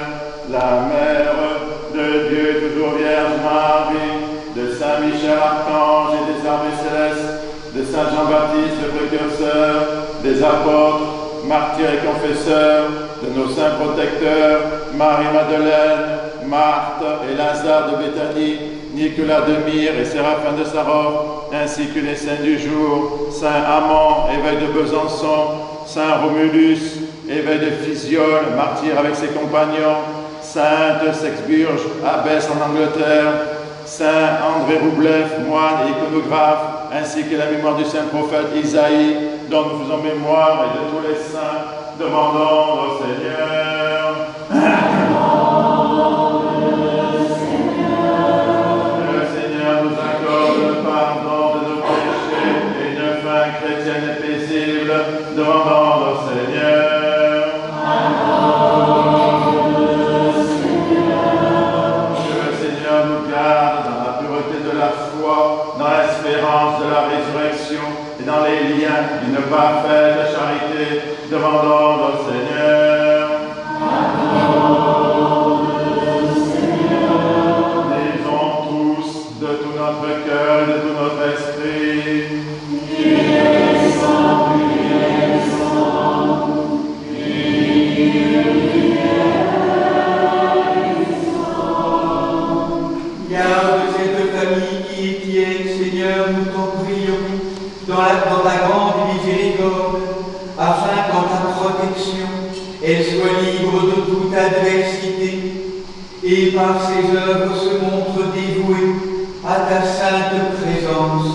la Mère de Dieu, toujours Vierge Marie, de Saint Michel Archange et des armées célestes, de Saint Jean-Baptiste le précurseur, des apôtres, martyrs et confesseurs, de nos saints protecteurs, Marie-Madeleine, Marthe et Lazare de Béthanie, Nicolas de Myre et Séraphin de Sarov, ainsi que les saints du jour, Saint Amand, évêque de Besançon, Saint Romulus, évêque de Fisiolle, martyr avec ses compagnons, Sainte Sexburge, abbesse en Angleterre, Saint André Roublev, moine et iconographe, ainsi que la mémoire du saint prophète Isaïe, dont nous faisons mémoire, et de tous les saints, demandons au Seigneur. Que le Seigneur nous accorde le pardon de nos péchés et une fin chrétienne et paisible, demandons au Seigneur. Que le Seigneur nous garde dans la pureté de la foi, dans l'espérance de la résurrection résurrection et dans les liens d'une parfaite charité, demandons au Seigneur. Disons tous de tout notre cœur et de tout notre esprit. Garde cette famille qui est tienne, Seigneur, nous t'en prions, dans ta grande miséricorde, afin qu'en ta protection, elle soit libre de toute adversité, et par ses œuvres se montre dévouée à ta sainte présence,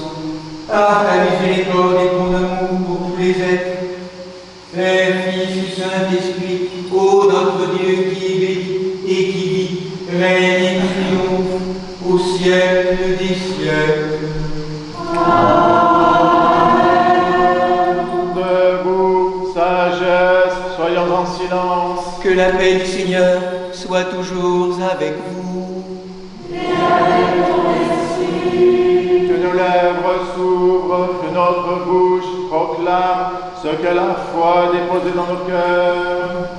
par ta miséricorde et ton amour pour tous les êtres. Père, Fils et Saint-Esprit, ô notre Dieu qui est béni et qui vit, règne et triomphe au siècle des siècles. Debout, sagesse, soyons en silence. Que la paix du Seigneur soit toujours avec vous. Que nos lèvres s'ouvrent, que notre bouche proclame ce que la foi a déposé dans nos cœurs.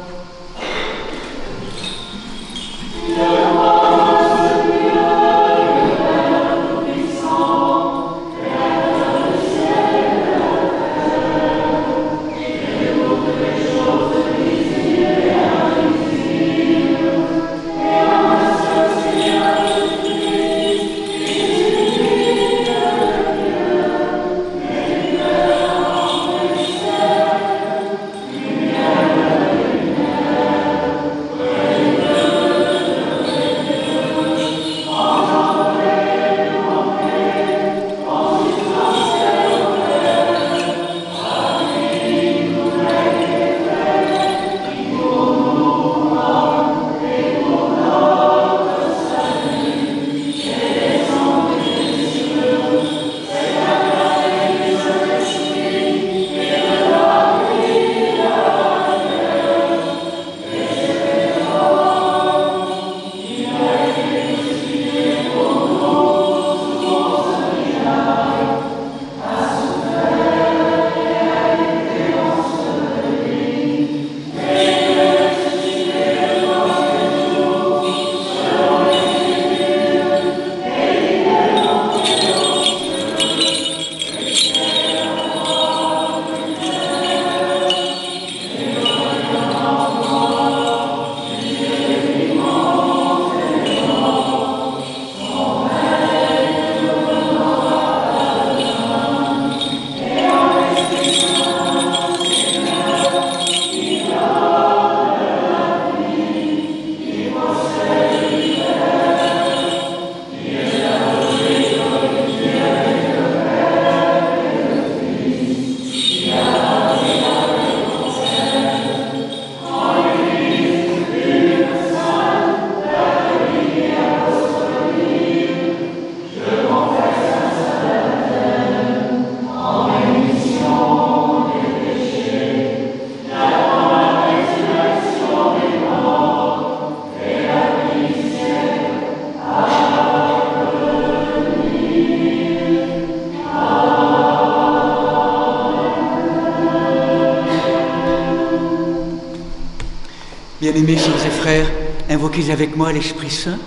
Bien-aimés sœurs et frères, invoquez avec moi l'Esprit Saint,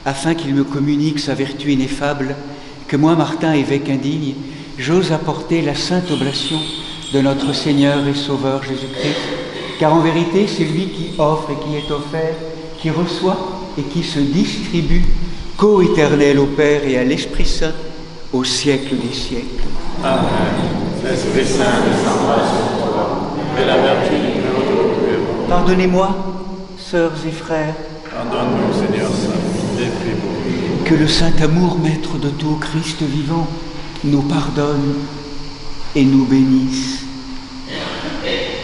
afin qu'il me communique sa vertu ineffable, que moi, Martin, évêque indigne, j'ose apporter la sainte oblation de notre Seigneur et Sauveur Jésus-Christ, car en vérité, c'est lui qui offre et qui est offert, qui reçoit et qui se distribue, co-éternel au Père et à l'Esprit Saint, au siècle des siècles. Amen. L'Esprit Saint descendra sur toi, et la vertu du Père te recouvrira. Pardonnez-moi, sœurs et frères, Pardonne-nous, Seigneur Saint, et prie pour nous. que le saint amour, maître de tout Christ vivant, nous pardonne et nous bénisse. Amen.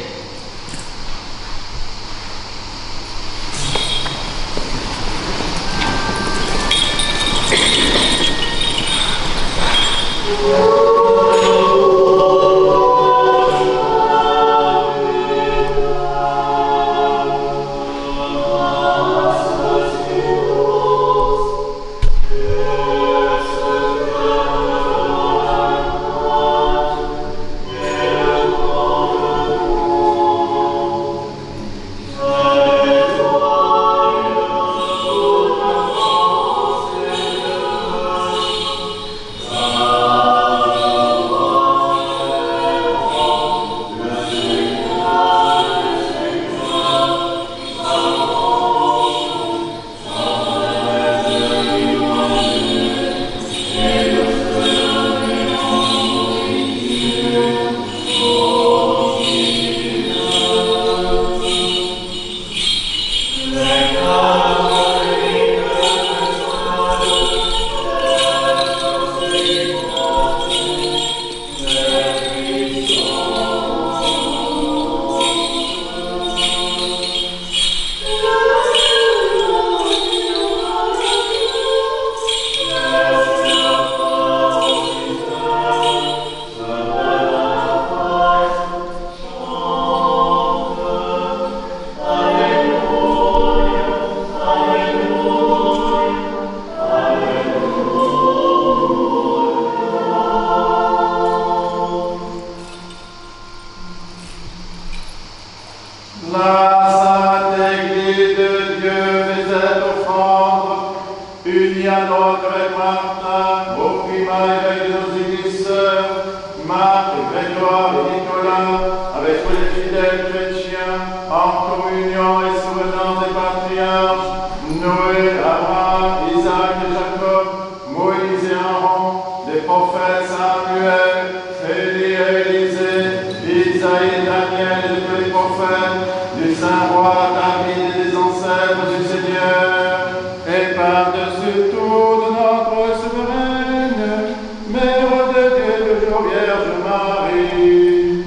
Marc, Grégoire et Nicolas, avec tous les fidèles chrétiens, en communion et souvenant des patriarches, Noé, Abraham, Isaac et Jacob, Moïse et Aaron, des prophètes Samuel, Élie et Élisée, Isaïe, Daniel et tous les prophètes, du saint roi David et des ancêtres du Seigneur, et par-dessus tout de notre souveraine, Mère de Dieu, toujours Vierge Marie.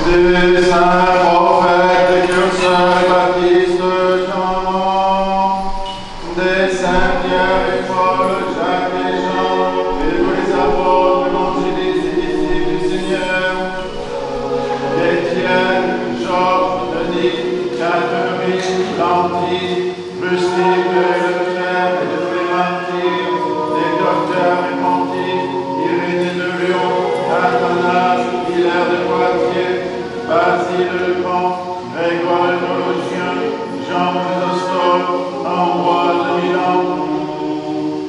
Des saints prophètes, curseurs et baptistes Jean, des saints Pierre et Paul, Jacques et Jean, et tous les apôtres, évangélistes et disciples du Seigneur, Étienne, Georges, Denis, Catherine, Lanty, Rustique, Leclerc et de tous les martyrs, des docteurs et pontifes, Irénée de Lyon, Athanas, Hilaire de Poitiers, Basile le Grand, Grégoire le Théologien, Jean Chrysostome, Ambroise de Milan,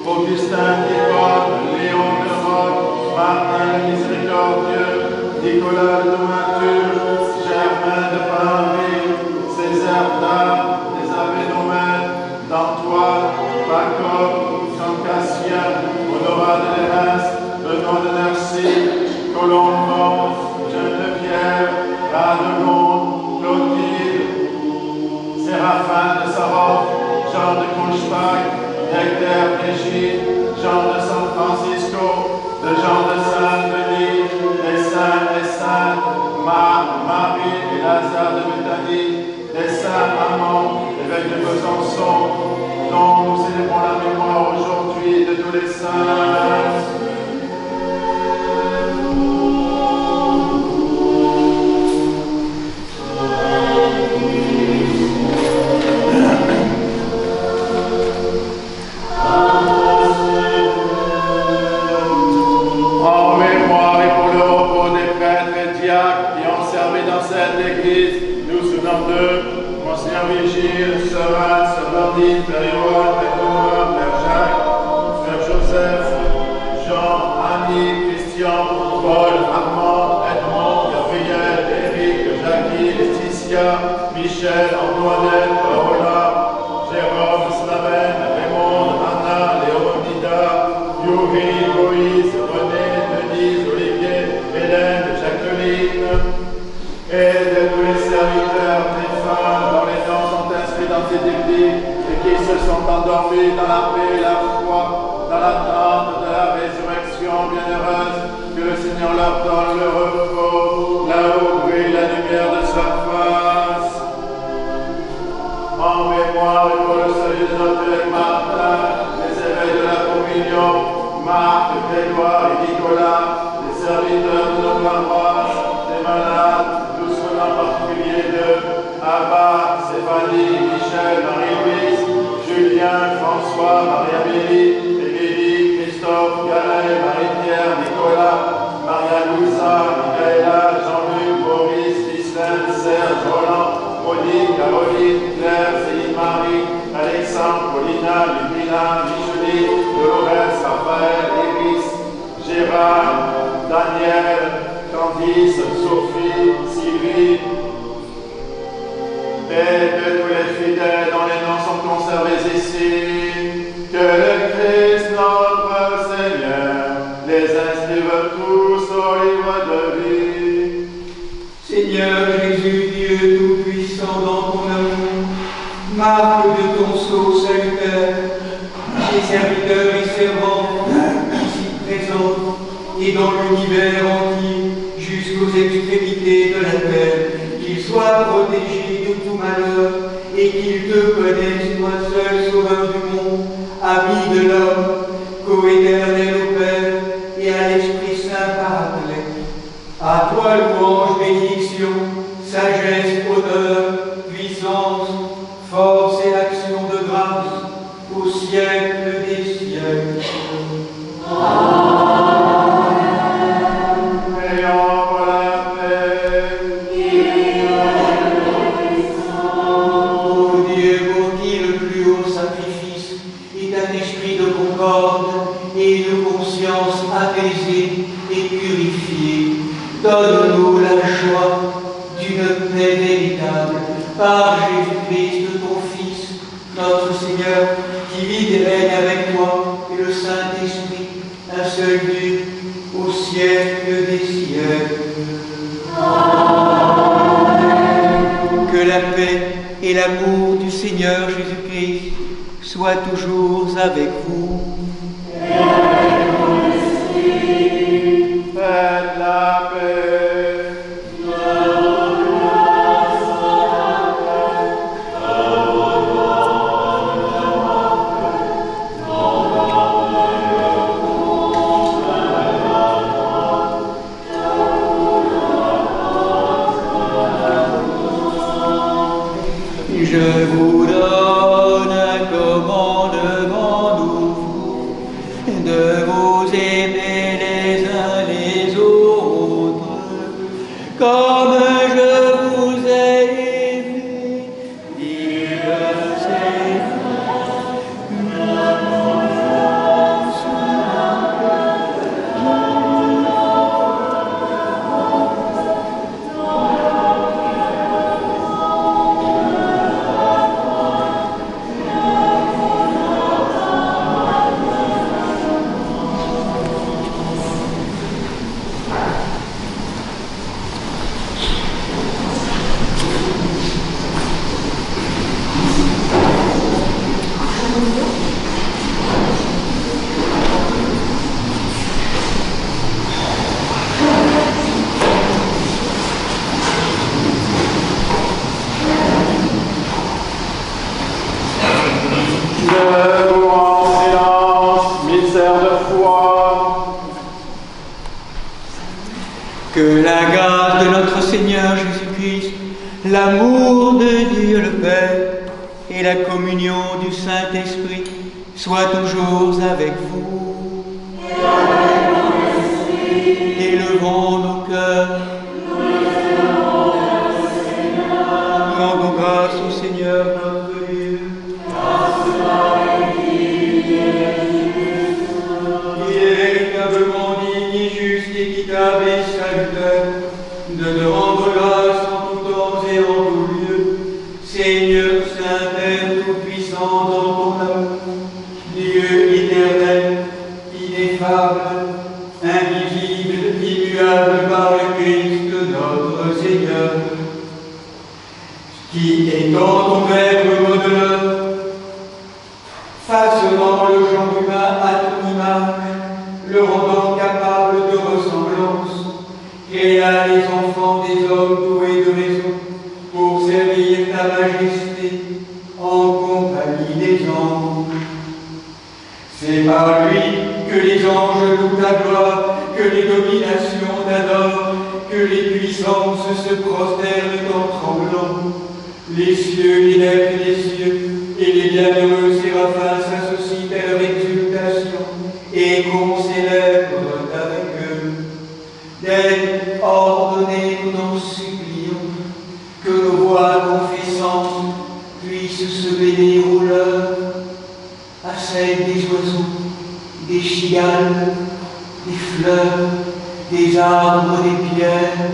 Augustin d'Hippone, Léon de Rome, Martin le Miséricordieux, Nicolas de Domature, Germain de Paris, Césaire d'Arles, des Avénomènes, d'Antoine, Paco, Jean Cassien, Honorat de Lérins, Benoît de Nercy, Colomban, Geneviève, Radegonde, Clotilde, Séraphin de Sarov, Jean de Couchepach, Nectaire d'Égide, Jean de San Francisco, de Jean de Saint-Denis, des saints et saintes, Marie et Lazare de Béthanie, des saints Amand, évêque de Besançon, dont nous célébrons la mémoire aujourd'hui de tous les saints. Monseigneur Vigile, Serin, Sœur Blandine, Père Yoann, Père Benoît, Père Jacques, Frère Joseph, Jean, Annie, Christian, Paul, Armand, Edmond, Gabriel, Éric, Jackie, Laetitia, Michel, Antoinette, Paola, Jérôme, Slavène, Raymond, Anna, Léonida, Yuri, Moïse, René, Denise, Olivier, Hélène, Jacqueline, et de tous les serviteurs des femmes dont les noms sont inscrits dans cette église et qui se sont endormis dans la paix et la foi, dans l'attente de la résurrection bienheureuse, que le Seigneur leur donne le repos, là où brille la lumière de sa face. En mémoire et pour le salut de notre évêque Martin, les évêques de la communion, Marc, Grégoire et Nicolas, les serviteurs de notre paroisse, des malades, en particulier de Abba, Stéphanie, Michel, Marie-Louise, Julien, François, Marie-Amélie, Émilie, Christophe, Gaël, Marie-Pierre, Nicolas, Maria-Louisa, Michaela, Jean-Luc, Boris, Ghislaine, Serge, Roland, Monique, Caroline, Claire, Céline-Marie, Lina, Ludmila, Micheline, Dolores, Raphaël, Iris, Gérard, Daniel, Candice, Sophie, Sylvie, et de tous les fidèles dont les noms sont conservés ici, que le Christ notre Seigneur les inscrive tous au livre de vie. Seigneur Jésus, Dieu Tout-Puissant, dans ton amour, marque de ton sceau salutaire, tes serviteurs et servants, ici présents, et dans l'univers entier, jusqu'aux extrémités de la terre, qu'ils soient protégés de tout malheur, et qu'ils te connaissent, toi seul sauveur du monde, ami de l'homme, co-éternel au Père, et à l'Esprit Saint Paraclet. À toi louange, bénédiction, sagesse, honneur, puissance, force et action de grâce, au siècle des siècles. Ayons pour la paix. Ô Dieu, pour qui le plus haut sacrifice est un esprit de concorde et une conscience apaisée et purifiée, donne-nous la joie d'une paix véritable par Jésus-Christ, ton Fils, notre Seigneur, qui vit et règne avec toi et le Saint-Esprit, un seul Dieu, au siècle des siècles. Que la paix et l'amour du Seigneur Jésus-Christ soient toujours avec vous. Faites la paix. Je vous donne un commandement nouveau, de vous aimer les uns les autres, comme je vous ai aimé, dit le Seigneur. Debout en silence, mystère de foi. Que la grâce de notre Seigneur Jésus-Christ, l'amour de Dieu le Père et la communion du Saint-Esprit soient toujours avec vous. Élevons nos cœurs. Rendons grâce au Seigneur notre Dieu. Il est véritablement digne et juste, équitable et salutaire de te rendre grâce en tout temps et en tout lieu, Seigneur Saint-Père Tout-Puissant dans ton amour, Dieu éternel, ineffable, invisible, immuable par le Christ notre Seigneur, qui étant ton Verbe modeleur, façonnant le genre humain à ton image, le rendant capable de ressemblance, créa les enfants des hommes doués de raison pour servir ta majesté en compagnie des anges. C'est par lui que les anges louent ta gloire, que les dominations t'adorent, que les puissances se prosternent en tremblant. Les cieux, les lettres des cieux, et les bienheureux séraphins s'associent à leur exultation et qu'on célèbre avec eux. D'être ordonnés, nous t'en supplions, que nos voix confessantes puissent se bénir au leur. à celle des oiseaux, des cigales, des fleurs, des arbres, des pierres,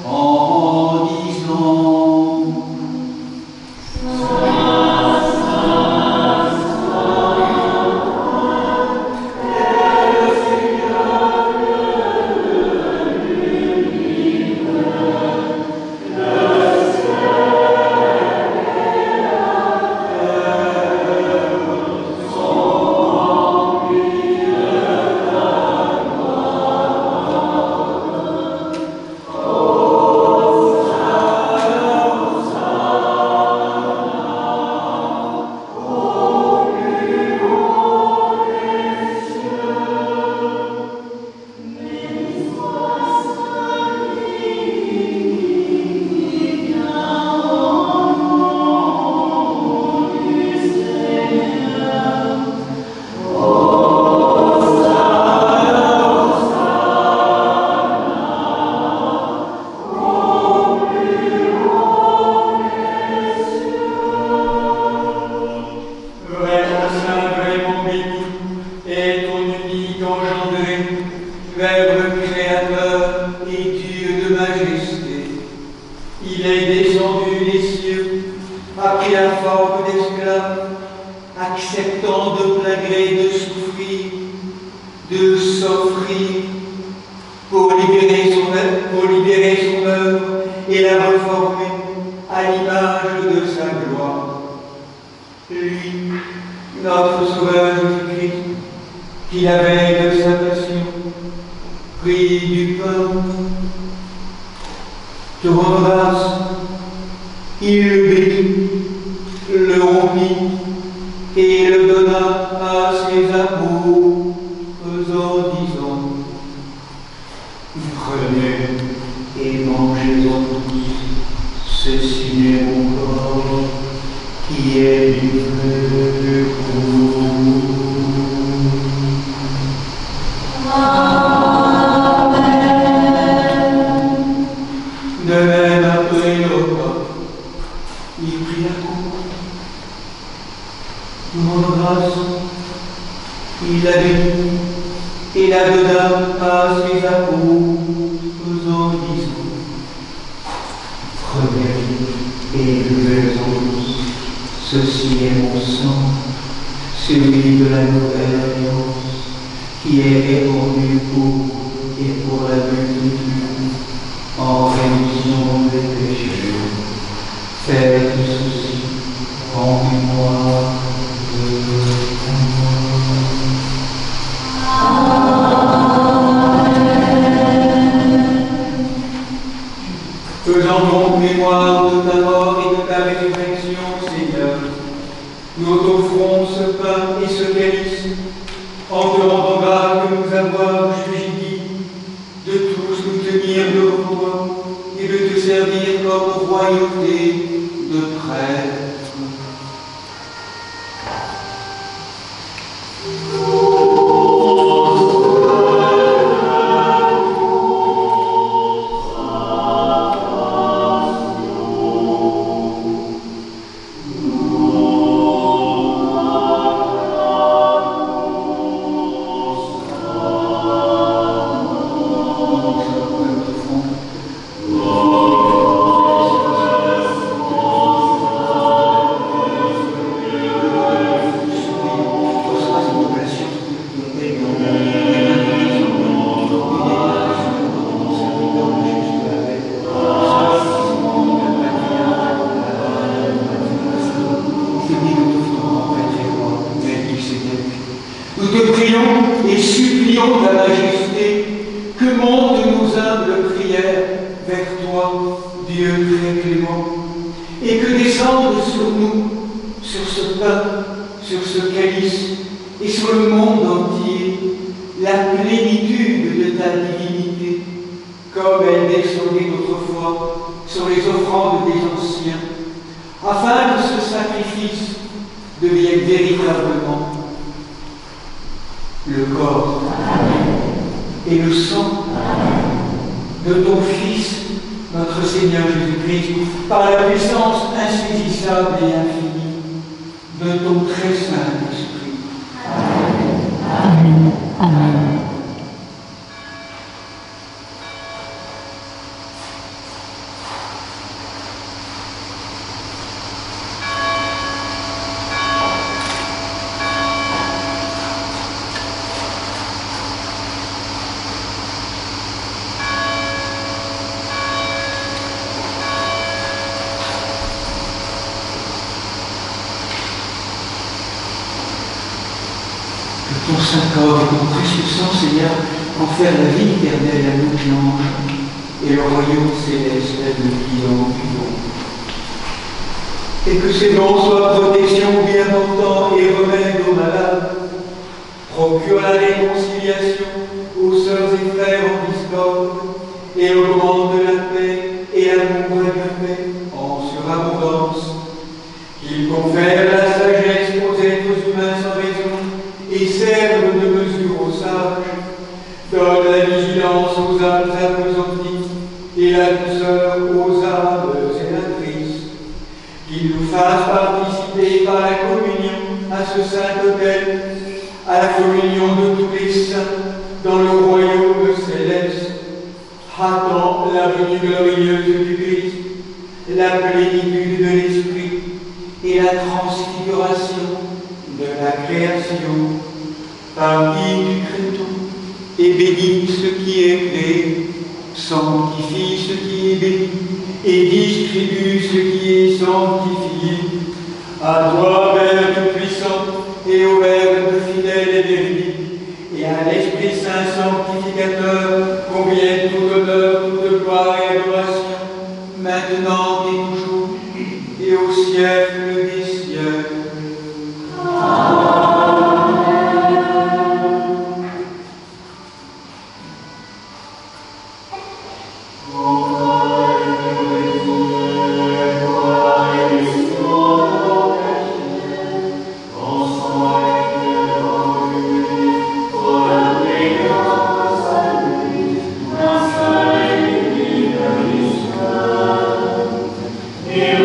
en disant Amen. Que ton Saint-Corps et ton précieux sang, Seigneur, confère la vie éternelle à nous qui anges et le royaume céleste à nous qui en vivons. Et que ces dons soient protection bien portant et remède aux malades, procure la réconciliation aux sœurs et frères en discorde, et augmente la paix et l'amour agapé en surabondance, qu'il confère la sagesse aux êtres humains sans raison, et serve de mesure aux sages, donne la vigilance aux âmes appesanties et la douceur aux âmes zélatrices, qu'il nous fasse participer par la communion à ce saint autel, à la communion de tous les saints dans le royaume céleste, hâtant la venue glorieuse du Christ, la plénitude de l'Esprit et la transfiguration de la création, par qui tu crées tout, et bénis ce qui est créé, sanctifie ce qui est béni, et distribue ce qui est sanctifié. À toi, Père Tout-Puissant, et au Verbe fidèle et véridique, et à l'Esprit Saint sanctificateur, convient tout honneur, toute gloire et adoration, maintenant et toujours, et au siècle des siècles.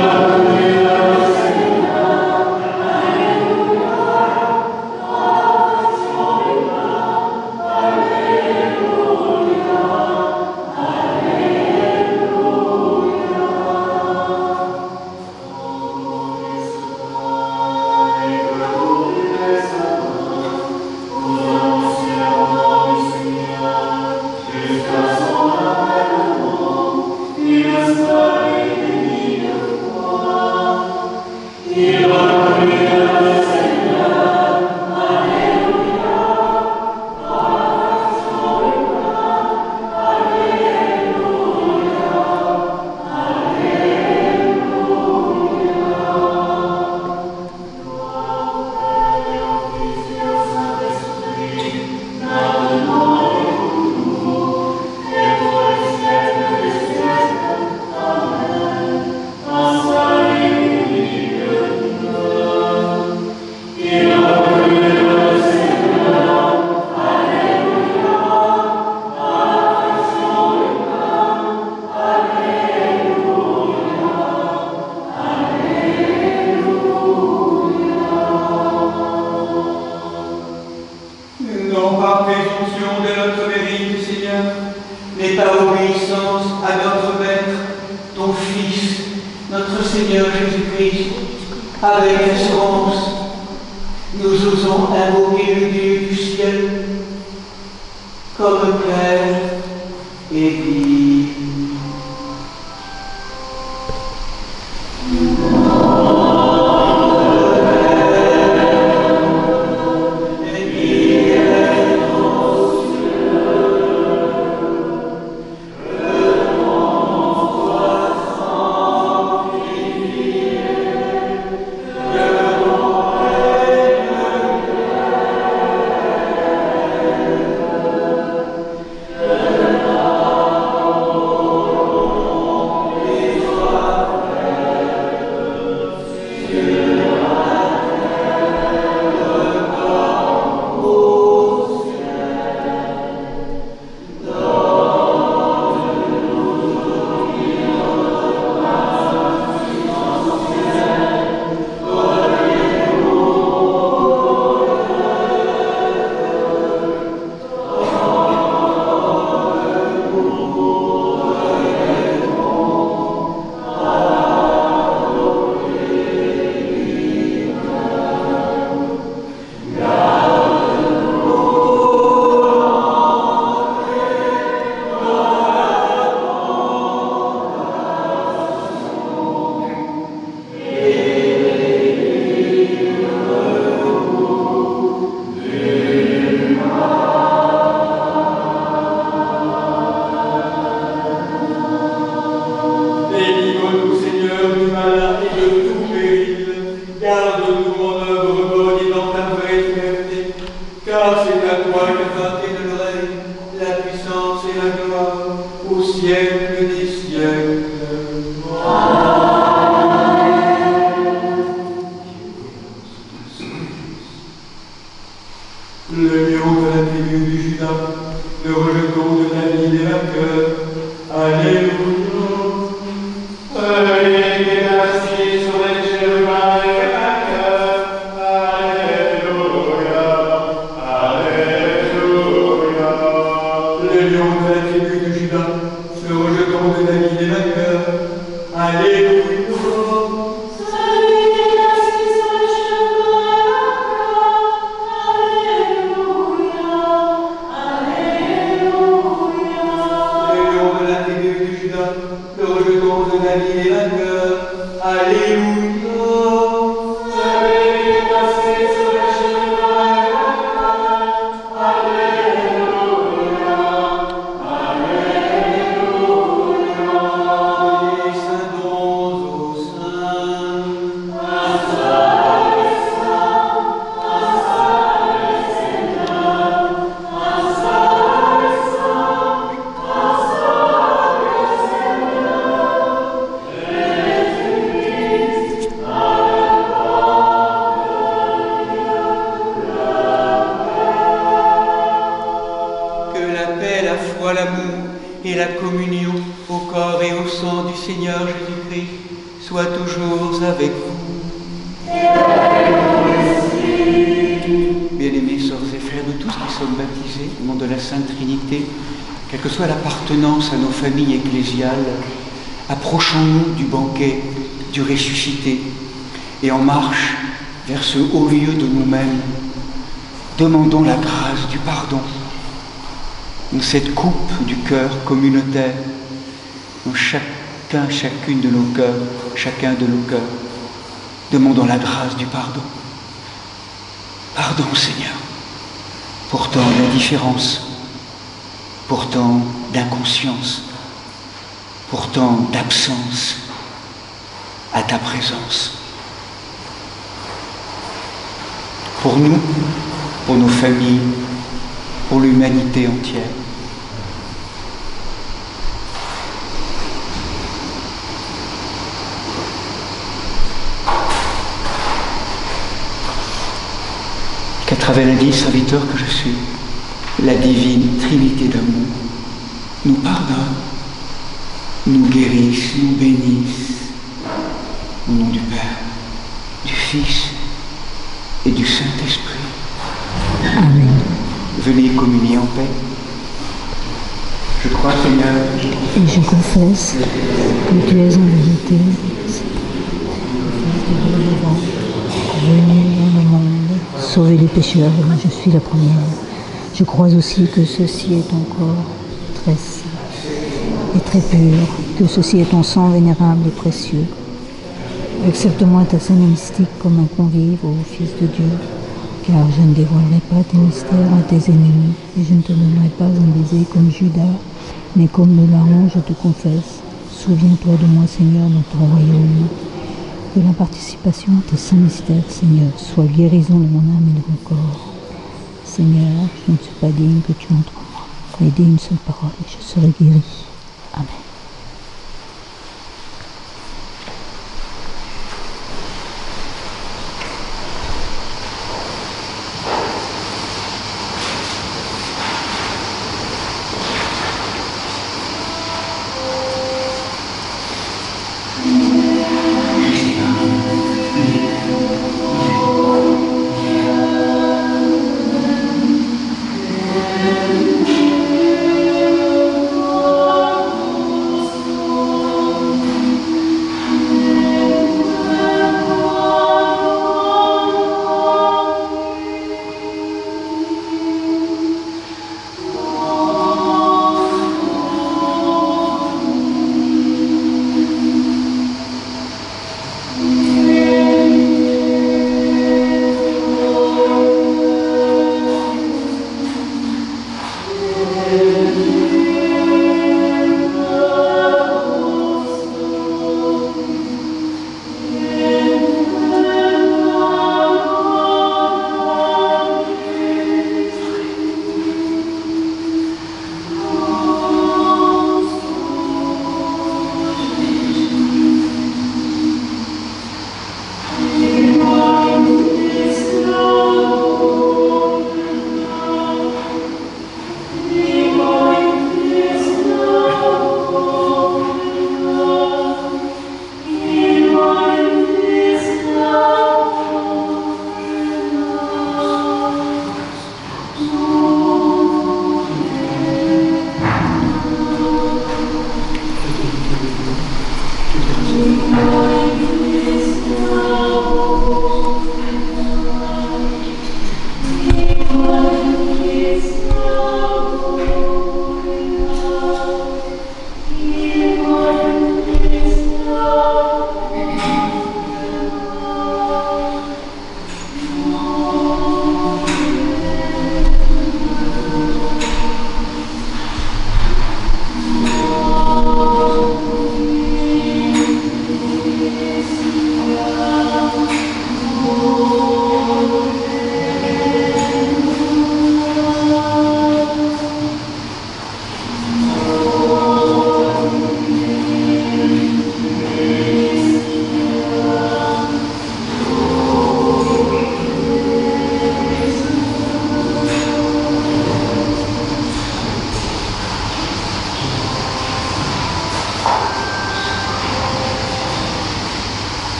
Yeah. ton œuvre bondit dans ta vraie liberté, car c'est à toi qu'appartiennent le règne, la puissance et la gloire, au siècle des siècles. Le lion de la tribu du Judas, le rejeton de la vie des vainqueurs. Alléluia. Celui qui est assis sur les chérubins et les vainqueurs. Alléluia. Alléluia. Le lion de la tribu du Judas, le rejeton de la vie des vainqueurs. Alléluia. Et la communion au corps et au sang du Seigneur Jésus-Christ soit toujours avec vous. Bien-aimés sœurs et frères, nous tous qui sommes baptisés au nom de la Sainte Trinité, quelle que soit l'appartenance à nos familles ecclésiales, approchons-nous du banquet du ressuscité et en marche vers ce haut lieu de nous-mêmes, demandons la grâce du pardon. Dans cette coupe du cœur communautaire, dans chacune de nos cœurs, chacun de nos cœurs, demandons la grâce du pardon. Pardon, Seigneur, pour tant d'indifférence, pour tant d'inconscience, pour tant d'absence à ta présence. Pour nous, pour nos familles, pour l'humanité entière. Qu'à travers l'indigne serviteur que je suis, la divine Trinité d'amour nous pardonne, nous guérisse, nous bénisse, au nom du Père, du Fils et du Saint-Esprit. Amen. Venez communier en paix. Je crois, Seigneur, et je confesse que tu es en vérité venu dans le monde sauver les pécheurs, et moi je suis la première. Je crois aussi que ceci est ton corps très saint et très pur, que ceci est ton sang vénérable et précieux. Accepte-moi ta scène mystique comme un convive au Fils de Dieu, car je ne dévoilerai pas tes mystères à tes ennemis, et je ne te donnerai pas un baiser comme Judas, mais comme le larron, je te confesse. Souviens-toi de moi, Seigneur, dans ton royaume. Que la participation à tes saints mystères, Seigneur, soit guérison de mon âme et de mon corps. Seigneur, je ne suis pas digne que tu entres en moi, mais dis une seule parole et je serai guéri. Amen.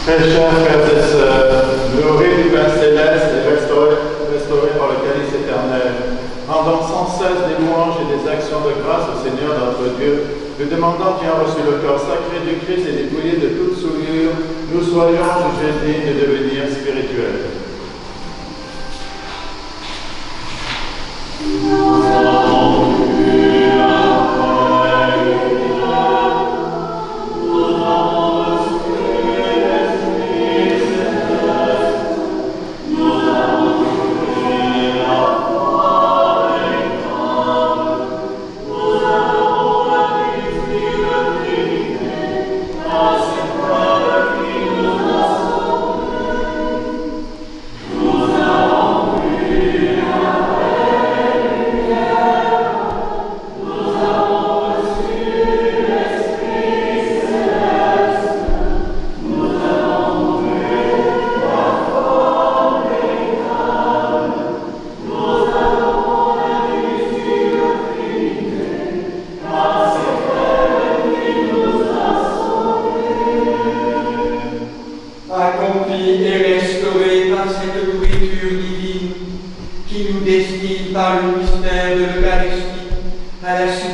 Très chers frères et sœurs, nourris du pain céleste et restaurés par le calice éternel, rendant sans cesse des louanges et des actions de grâce au Seigneur notre Dieu, nous demandant qui a reçu le corps sacré du Christ et dépouillé de toute souillure, nous soyons jugés dignes de devenir spirituels.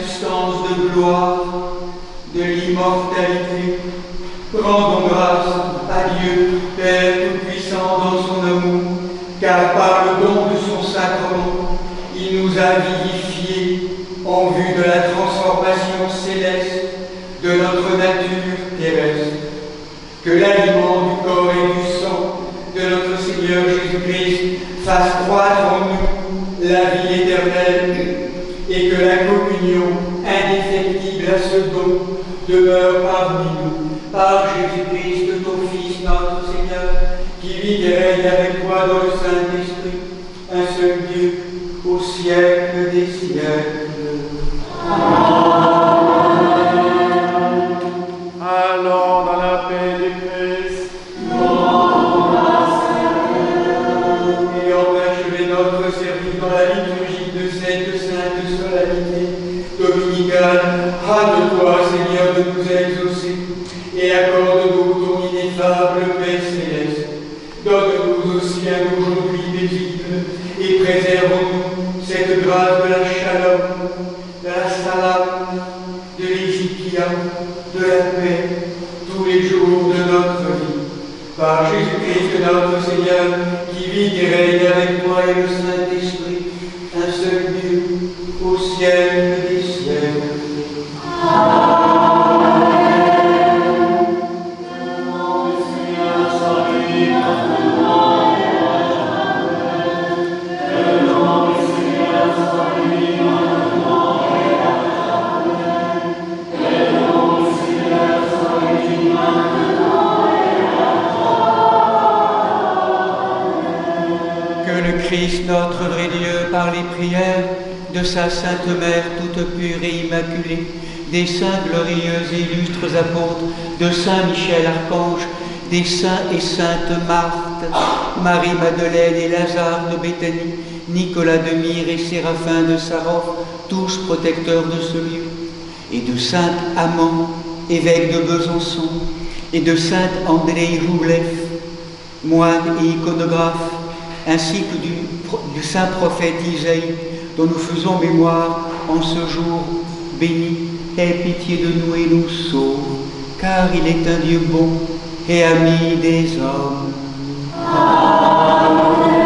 substance de gloire, de l'immortalité. Rendons grâce à Dieu, Père Tout-Puissant dans son amour, car par le don de son sacrement, il nous a vivifiés en vue de la transformation céleste de notre nature terrestre. Que l'aliment du corps et du sang de notre Seigneur Jésus-Christ fasse croître en nous la vie éternelle et que la communion indéfectible à ce don demeure parmi nous. Par Jésus-Christ, ton Fils, notre Seigneur, qui vit et règne avec toi dans le Saint-Esprit, un seul Dieu, au siècle des siècles. Amen. Allons dans la paix du Christ. Et en achevé notre service dans la liturgie de cette sainte solennité dominicale, hâte-toi, Seigneur, de nous exaucer et accorde-nous ton ineffable paix céleste. Donne-nous aussi un aujourd'hui paisible et préserve-nous cette grâce de la shalom, de la salam, de l'Ézéchia, de la paix, tous les jours de notre vie. Par Jésus-Christ notre Seigneur, qui vit et règne avec toi et le Saint-Esprit, un seul Dieu, au siècle des siècles. Amen. Christ, notre vrai Dieu, par les prières de sa Sainte Mère, toute pure et immaculée, des saints glorieux et illustres apôtres, de Saint Michel Archange, des saints et saintes Marthe, Marie-Madeleine et Lazare de Béthanie, Nicolas de Myre et Séraphin de Sarov, tous protecteurs de ce lieu, et de Saint Amand, évêque de Besançon, et de Saint André Roublev, moine et iconographe, ainsi que du saint prophète Isaïe, dont nous faisons mémoire en ce jour béni. Aie pitié de nous et nous sauve, car il est un Dieu bon et ami des hommes. Amen.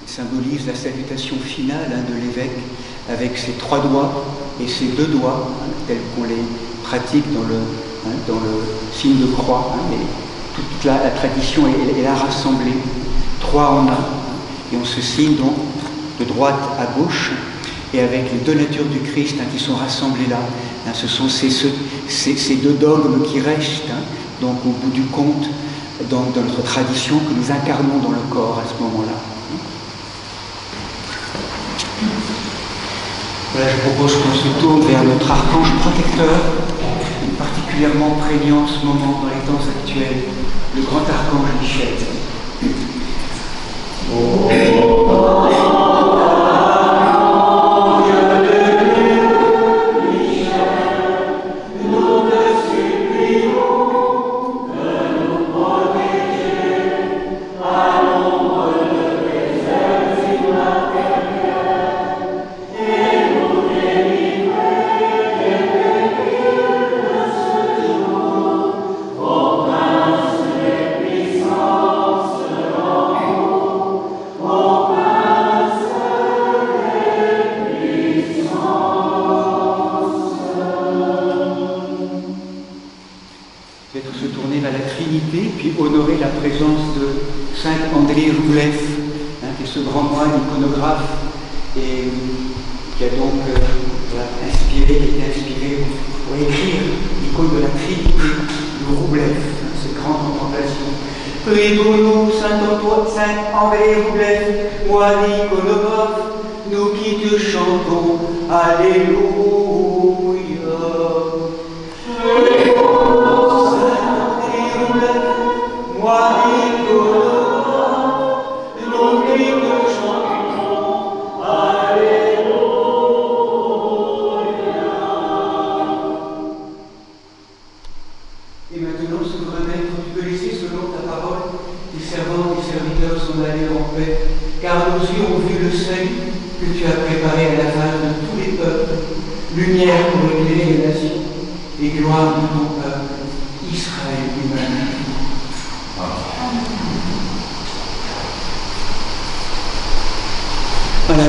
Symbolise la salutation finale de l'évêque avec ses trois doigts et ses deux doigts, tels qu'on les pratique dans le signe de croix. Et toute la tradition est là rassemblée, trois en un. Et on se signe donc de droite à gauche, et avec les deux natures du Christ qui sont rassemblées là. Ce sont ces deux dogmes qui restent, donc au bout du compte, dans notre tradition, que nous incarnons dans le corps à ce moment-là. Voilà, je propose qu'on se tourne vers notre archange protecteur, particulièrement prégnant en ce moment dans les temps actuels, le grand archange Michel. Honorer la présence de Saint André Roublev, qui est ce grand moine iconographe et qui a donc été inspiré pour écrire l'icône de la Trinité de Roublev, cette grande contemplation. Priez pour nous, Saint André Roublev, moine iconographe, nous qui te chantons, Alléluia. Moi nous qui te chantons, Alléluia. Et maintenant, souverain maître, tu peux laisser selon ta parole tes servants et serviteurs s'en aller en paix, car nos yeux ont vu le salut que tu as préparé à la face de tous les peuples, lumière pour éclairer les nations et gloire de ton peuple, Israël lui-même. Voilà,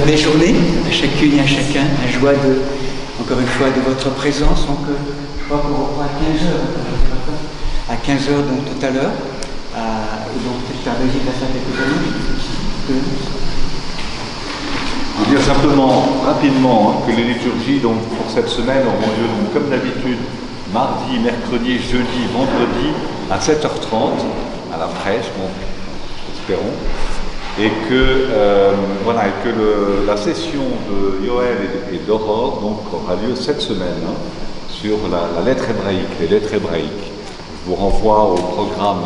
belle journée à chacune et à chacun, la joie encore une fois de votre présence. Donc, je crois qu'on reprend à 15h. À 15h donc tout à l'heure. Et donc peut-être la Belgique va faire quelques années. Je veux dire simplement, rapidement, que les liturgies donc, pour cette semaine auront lieu donc, comme d'habitude mardi, mercredi, jeudi, vendredi à 7h30 à la fraîche, bon, espérons. Et que, voilà, et que la session de Yoël et d'Aurore donc, aura lieu cette semaine sur la lettre hébraïque, les lettres hébraïques. Je vous renvoie au programme,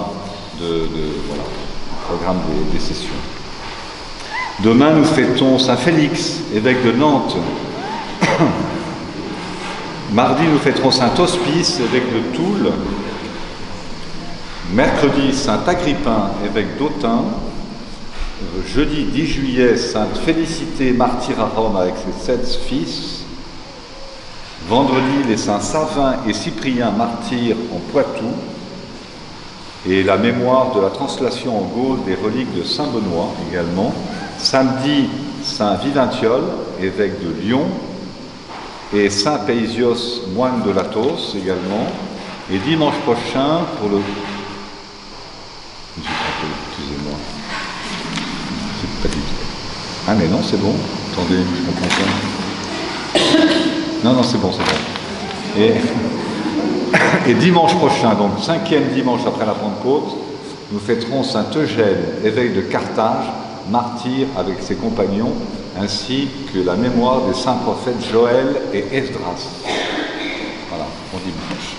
programme des sessions. Demain, nous fêtons Saint Félix, évêque de Nantes. Mardi, nous fêterons Saint Hospice, évêque de Toul. Mercredi, Saint Agrippin, évêque d'Autun. Jeudi 10 juillet, Sainte Félicité, martyre à Rome avec ses 7 fils. Vendredi, les saints Savin et Cyprien, martyrs en Poitou. Et la mémoire de la translation en Gaule des reliques de Saint Benoît également. Samedi, Saint Vivintiol, évêque de Lyon. Et Saint Paisios, moine de Latos également. Et dimanche prochain, pour le... Excusez-moi. Ah mais non, c'est bon. Attendez, je comprends pas. Non, c'est bon, c'est bon. Et dimanche prochain, donc 5e dimanche après la Pentecôte, nous fêterons Saint Eugène, évêque de Carthage, martyr avec ses compagnons, ainsi que la mémoire des saints prophètes Joël et Esdras. Voilà, bon dimanche.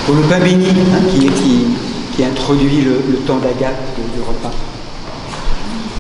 Pour le pain béni, qui introduit le temps d'Agathe du repas.